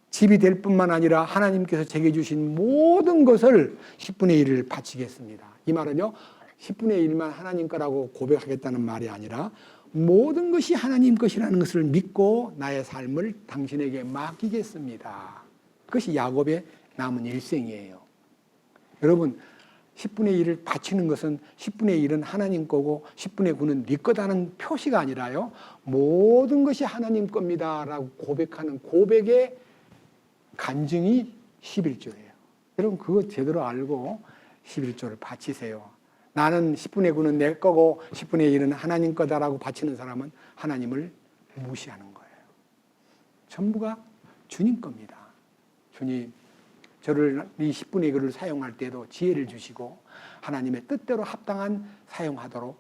집이 될 뿐만 아니라 하나님께서 제게 주신 모든 것을 10분의 1을 바치겠습니다. 이 말은요, 10분의 1만 하나님 거라고 고백하겠다는 말이 아니라 모든 것이 하나님 것이라는 것을 믿고 나의 삶을 당신에게 맡기겠습니다. 그것이 야곱의 남은 일생이에요. 여러분, 10분의 1을 바치는 것은 10분의 1은 하나님 거고 10분의 9는 네 거다는 표시가 아니라요, 모든 것이 하나님 겁니다 라고 고백하는 고백의 간증이 11조예요. 여러분, 그거 제대로 알고 11조를 바치세요. 나는 10분의 9는 내 거고 10분의 1은 하나님 거다라고 바치는 사람은 하나님을 무시하는 거예요. 전부가 주님 겁니다. 주님, 저를 이 10분의 1을 사용할 때도 지혜를 주시고 하나님의 뜻대로 합당한 사용하도록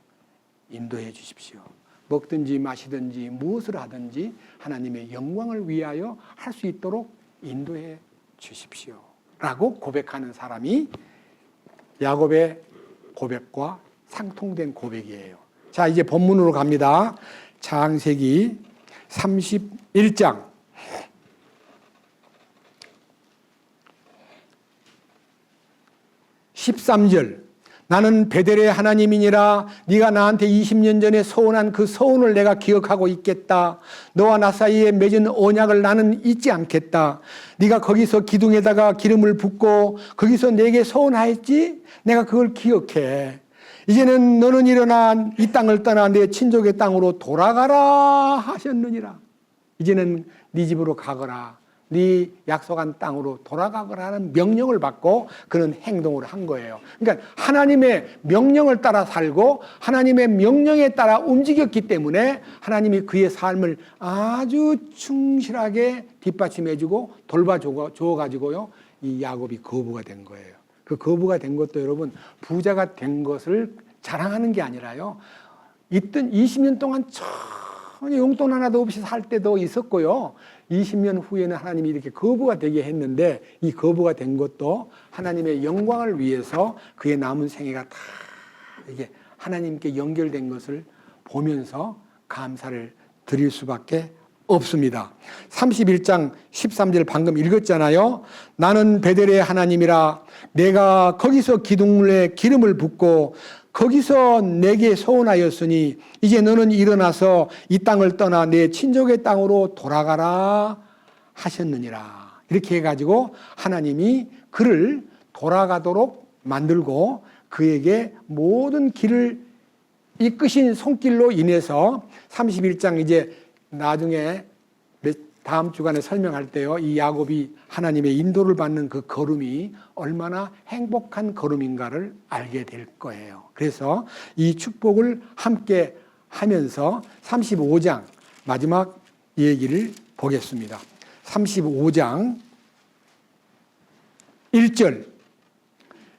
인도해 주십시오. 먹든지 마시든지 무엇을 하든지 하나님의 영광을 위하여 할 수 있도록 인도해 주십시오 라고 고백하는 사람이 야곱의 고백과 상통된 고백이에요. 자, 이제 본문으로 갑니다. 창세기 31장 13절. 나는 베델의 하나님이니라. 네가 나한테 20년 전에 서운한 그 서운을 내가 기억하고 있겠다. 너와 나 사이에 맺은 언약을 나는 잊지 않겠다. 네가 거기서 기둥에다가 기름을 붓고 거기서 내게 서운하였지? 내가 그걸 기억해. 이제는 너는 일어나 이 땅을 떠나 내 친족의 땅으로 돌아가라 하셨느니라. 이제는 네 집으로 가거라. 네 약속한 땅으로 돌아가거라는 명령을 받고 그는 행동을 한 거예요. 그러니까 하나님의 명령을 따라 살고 하나님의 명령에 따라 움직였기 때문에 하나님이 그의 삶을 아주 충실하게 뒷받침해주고 돌봐줘가지고요, 이 야곱이 거부가 된 거예요. 그 거부가 된 것도 여러분, 부자가 된 것을 자랑하는 게 아니라요, 있던 20년 동안 전혀 용돈 하나도 없이 살 때도 있었고요, 20년 후에는 하나님이 이렇게 거부가 되게 했는데 이 거부가 된 것도 하나님의 영광을 위해서 그의 남은 생애가 다 이게 하나님께 연결된 것을 보면서 감사를 드릴 수밖에 없습니다. 31장 13절 방금 읽었잖아요. 나는 베델의 하나님이라. 내가 거기서 기둥에 기름을 붓고 거기서 내게 서운하였으니 이제 너는 일어나서 이 땅을 떠나 내 친족의 땅으로 돌아가라 하셨느니라. 이렇게 해가지고 하나님이 그를 돌아가도록 만들고 그에게 모든 길을 이끄신 손길로 인해서 31장 이제 나중에 다음 주간에 설명할 때요, 이 야곱이 하나님의 인도를 받는 그 걸음이 얼마나 행복한 걸음인가를 알게 될 거예요. 그래서 이 축복을 함께 하면서 35장 마지막 얘기를 보겠습니다. 35장 1절.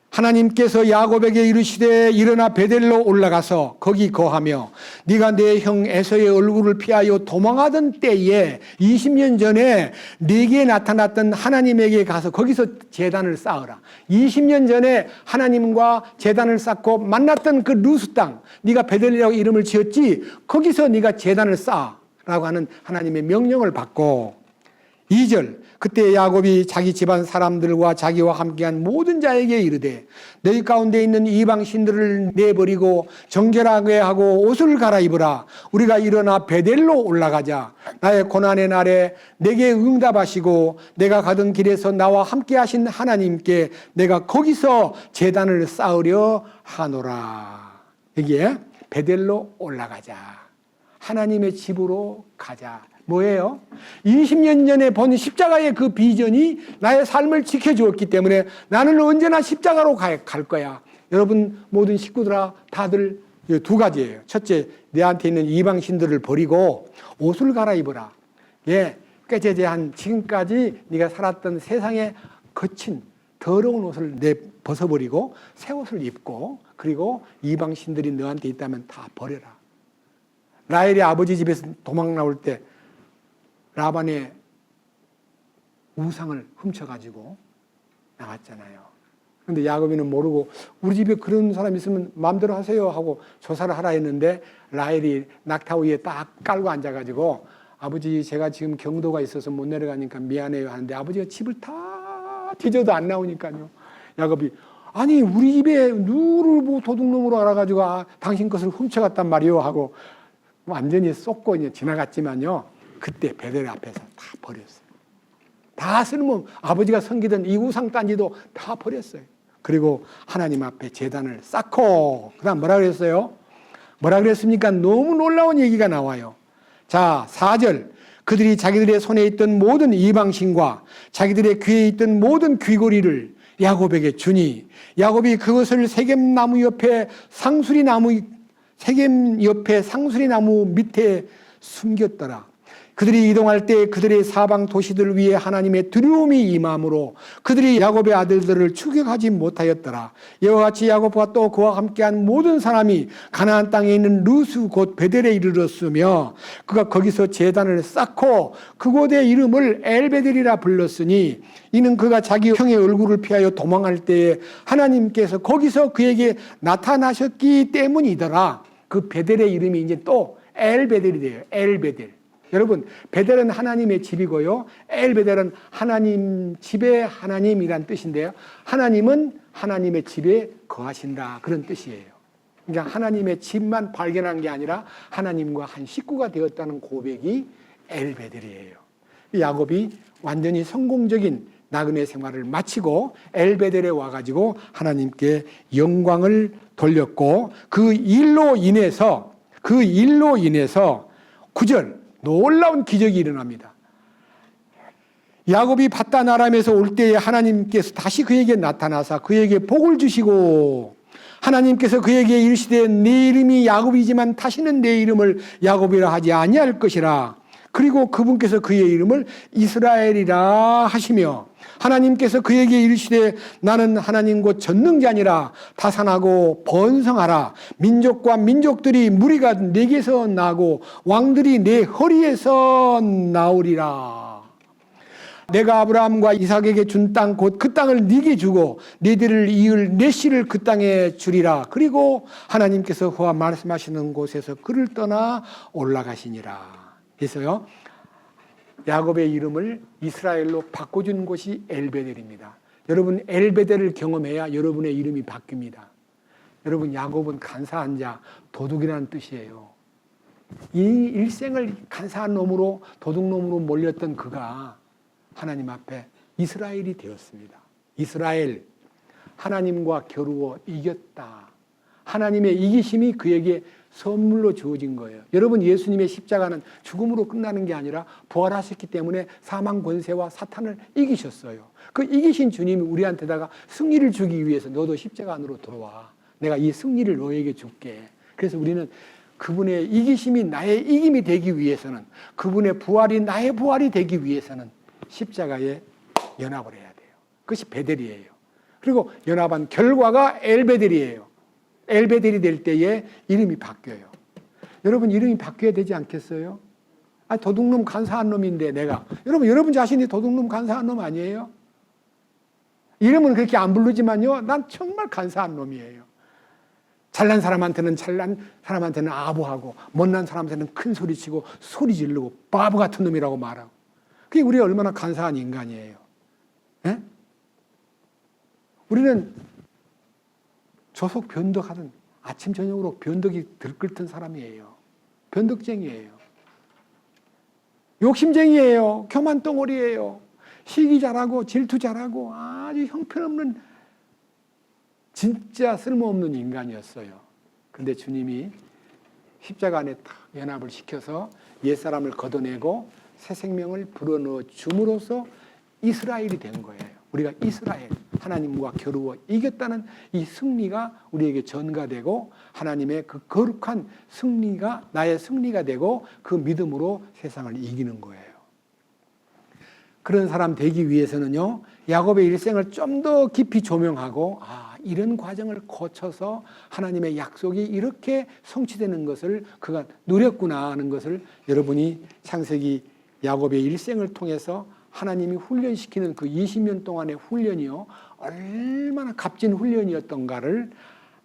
하나님께서 야곱에게 이르시되 일어나 베델로 올라가서 거기 거하며 네가 내 형 에서의 얼굴을 피하여 도망하던 때에 20년 전에 네게 나타났던 하나님에게 가서 거기서 제단을 쌓으라. 20년 전에 하나님과 제단을 쌓고 만났던 그 루스 땅, 네가 베델이라고 이름을 지었지, 거기서 네가 제단을 쌓으라고 하는 하나님의 명령을 받고 2절. 그때 야곱이 자기 집안 사람들과 자기와 함께한 모든 자에게 이르되 너희 가운데 있는 이방 신들을 내버리고 정결하게 하고 옷을 갈아입으라. 우리가 일어나 베델로 올라가자. 나의 고난의 날에 내게 응답하시고 내가 가던 길에서 나와 함께 하신 하나님께 내가 거기서 제단을 쌓으려 하노라. 여기에 베델로 올라가자. 하나님의 집으로 가자. 뭐예요? 20년 전에 본 십자가의 그 비전이 나의 삶을 지켜주었기 때문에 나는 언제나 십자가로 갈 거야. 여러분 모든 식구들아, 다들 두 가지예요. 첫째, 내한테 있는 이방 신들을 버리고 옷을 갈아입어라. 예, 꾀죄죄한 지금까지 네가 살았던 세상의 거친 더러운 옷을 벗어버리고 새 옷을 입고, 그리고 이방 신들이 너한테 있다면 다 버려라. 라헬이 아버지 집에서 도망 나올 때 라반의 우상을 훔쳐가지고 나왔잖아요. 근데 야곱이는 모르고 우리 집에 그런 사람 있으면 마음대로 하세요 하고 조사를 하라 했는데 라헬이 낙타 위에 딱 깔고 앉아가지고 아버지 제가 지금 경도가 있어서 못 내려가니까 미안해요 하는데 아버지가 집을 다 뒤져도 안 나오니까요. 야곱이 아니 우리 집에 누를 뭐 도둑놈으로 알아가지고 당신 것을 훔쳐갔단 말이요 하고 완전히 쏟고 이제 지나갔지만요. 그때 베델 앞에서 다 버렸어요. 다 쓸모 아버지가 섬기던 이 우상 딴지도 다 버렸어요. 그리고 하나님 앞에 제단을 쌓고 그다음 뭐라 그랬어요? 뭐라 그랬습니까? 너무 놀라운 얘기가 나와요. 자, 4절. 그들이 자기들의 손에 있던 모든 이방신과 자기들의 귀에 있던 모든 귀고리를 야곱에게 주니 야곱이 그것을 세겜 옆에 상수리 나무 밑에 숨겼더라. 그들이 이동할 때 그들의 사방 도시들 위에 하나님의 두려움이 임함으로 그들이 야곱의 아들들을 추격하지 못하였더라. 이와 같이 야곱과 또 그와 함께한 모든 사람이 가나안 땅에 있는 루스 곧 베델에 이르렀으며 그가 거기서 제단을 쌓고 그곳의 이름을 엘베델이라 불렀으니 이는 그가 자기 형의 얼굴을 피하여 도망할 때에 하나님께서 거기서 그에게 나타나셨기 때문이더라. 그 베델의 이름이 이제 또 엘베델이 돼요. 엘베델. 여러분 베델은 하나님의 집이고요. 엘베델은 하나님 집의 하나님이란 뜻인데요. 하나님은 하나님의 집에 거하신다 그런 뜻이에요. 그러니까 하나님의 집만 발견한 게 아니라 하나님과 한 식구가 되었다는 고백이 엘베델이에요. 야곱이 완전히 성공적인 나그네 생활을 마치고 엘베델에 와가지고 하나님께 영광을 돌렸고 그 일로 인해서 9절 놀라운 기적이 일어납니다. 야곱이 밧단 아람에서 올 때에 하나님께서 다시 그에게 나타나사 그에게 복을 주시고 하나님께서 그에게 이르시되 네 이름이 야곱이지만 다시는 내 이름을 야곱이라 하지 아니할 것이라. 그리고 그분께서 그의 이름을 이스라엘이라 하시며 하나님께서 그에게 이르시되 나는 하나님 곧 전능자니라. 다산하고 번성하라. 민족과 민족들이 무리가 내게서 나고 왕들이 내 허리에서 나오리라. 내가 아브라함과 이삭에게 준 땅 곧 그 땅을 네게 주고 네들을 이을 내 씨를 그 땅에 주리라. 그리고 하나님께서 그와 말씀하시는 곳에서 그를 떠나 올라가시니라. 그래서요 야곱의 이름을 이스라엘로 바꿔준 곳이 엘베델입니다. 여러분 엘베델을 경험해야 여러분의 이름이 바뀝니다. 여러분 야곱은 간사한 자, 도둑이라는 뜻이에요. 이 일생을 간사한 놈으로 도둑놈으로 몰렸던 그가 하나님 앞에 이스라엘이 되었습니다. 이스라엘, 하나님과 겨루어 이겼다. 하나님의 이기심이 그에게 선물로 주어진 거예요. 여러분 예수님의 십자가는 죽음으로 끝나는 게 아니라 부활하셨기 때문에 사망 권세와 사탄을 이기셨어요. 그 이기신 주님이 우리한테다가 승리를 주기 위해서 너도 십자가 안으로 들어와. 내가 이 승리를 너에게 줄게. 그래서 우리는 그분의 이기심이 나의 이김이 되기 위해서는 그분의 부활이 나의 부활이 되기 위해서는 십자가에 연합을 해야 돼요. 그것이 베델이에요. 그리고 연합한 결과가 엘베델이에요. 엘베델이 될 때에 이름이 바뀌어요. 여러분 이름이 바뀌어야 되지 않겠어요? 도둑놈 간사한 놈인데 내가 여러분 자신이 도둑놈 간사한 놈 아니에요? 이름은 그렇게 안 부르지만요 난 정말 간사한 놈이에요. 잘난 사람한테는 아부하고 못난 사람한테는 큰 소리치고 소리 지르고 바보 같은 놈이라고 말하고 그게 우리가 얼마나 간사한 인간이에요. 에? 우리는 조속 변덕하던 아침 저녁으로 변덕이 들끓던 사람이에요. 변덕쟁이에요. 욕심쟁이에요. 교만 덩어리예요. 시기 잘하고 질투 잘하고 아주 형편없는 진짜 쓸모없는 인간이었어요. 그런데 주님이 십자가 안에 딱 연합을 시켜서 옛사람을 걷어내고 새 생명을 불어넣어 줌으로써 이스라엘이 된 거예요. 우리가 이스라엘, 하나님과 겨루어 이겼다는 이 승리가 우리에게 전가되고 하나님의 그 거룩한 승리가 나의 승리가 되고 그 믿음으로 세상을 이기는 거예요. 그런 사람 되기 위해서는요, 야곱의 일생을 좀 더 깊이 조명하고 이런 과정을 거쳐서 하나님의 약속이 이렇게 성취되는 것을 그가 누렸구나 하는 것을 여러분이 창세기 야곱의 일생을 통해서 하나님이 훈련시키는 그 20년 동안의 훈련이요 얼마나 값진 훈련이었던가를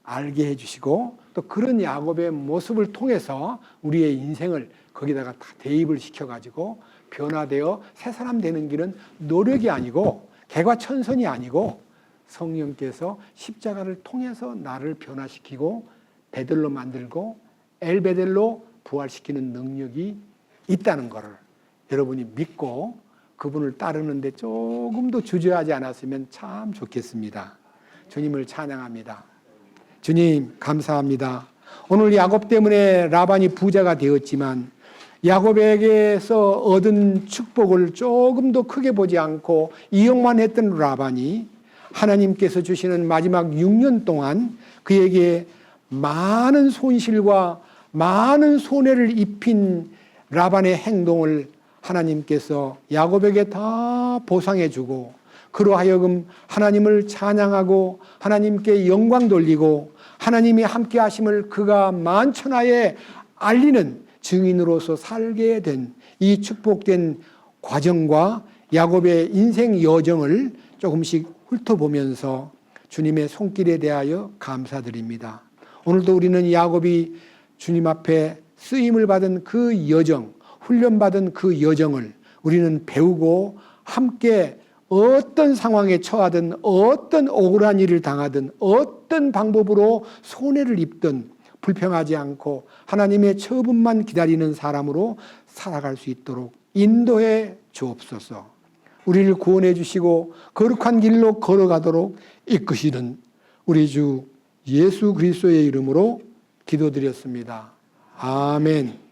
알게 해주시고 또 그런 야곱의 모습을 통해서 우리의 인생을 거기다가 다 대입을 시켜가지고 변화되어 새 사람 되는 길은 노력이 아니고 개과천선이 아니고 성령께서 십자가를 통해서 나를 변화시키고 베들로 만들고 엘베델로 부활시키는 능력이 있다는 것을 여러분이 믿고 그분을 따르는데 조금 더 주저하지 않았으면 참 좋겠습니다. 주님을 찬양합니다. 주님 감사합니다. 오늘 야곱 때문에 라반이 부자가 되었지만 야곱에게서 얻은 축복을 조금 더 크게 보지 않고 이용만 했던 라반이 하나님께서 주시는 마지막 6년 동안 그에게 많은 손실과 많은 손해를 입힌 라반의 행동을 하나님께서 야곱에게 다 보상해주고 그로 하여금 하나님을 찬양하고 하나님께 영광 돌리고 하나님이 함께 하심을 그가 만천하에 알리는 증인으로서 살게 된 이 축복된 과정과 야곱의 인생 여정을 조금씩 훑어보면서 주님의 손길에 대하여 감사드립니다. 오늘도 우리는 야곱이 주님 앞에 쓰임을 받은 그 여정, 훈련받은 그 여정을 우리는 배우고 함께 어떤 상황에 처하든 어떤 억울한 일을 당하든 어떤 방법으로 손해를 입든 불평하지 않고 하나님의 처분만 기다리는 사람으로 살아갈 수 있도록 인도해 주옵소서. 우리를 구원해 주시고 거룩한 길로 걸어가도록 이끄시는 우리 주 예수 그리스도의 이름으로 기도드렸습니다. 아멘.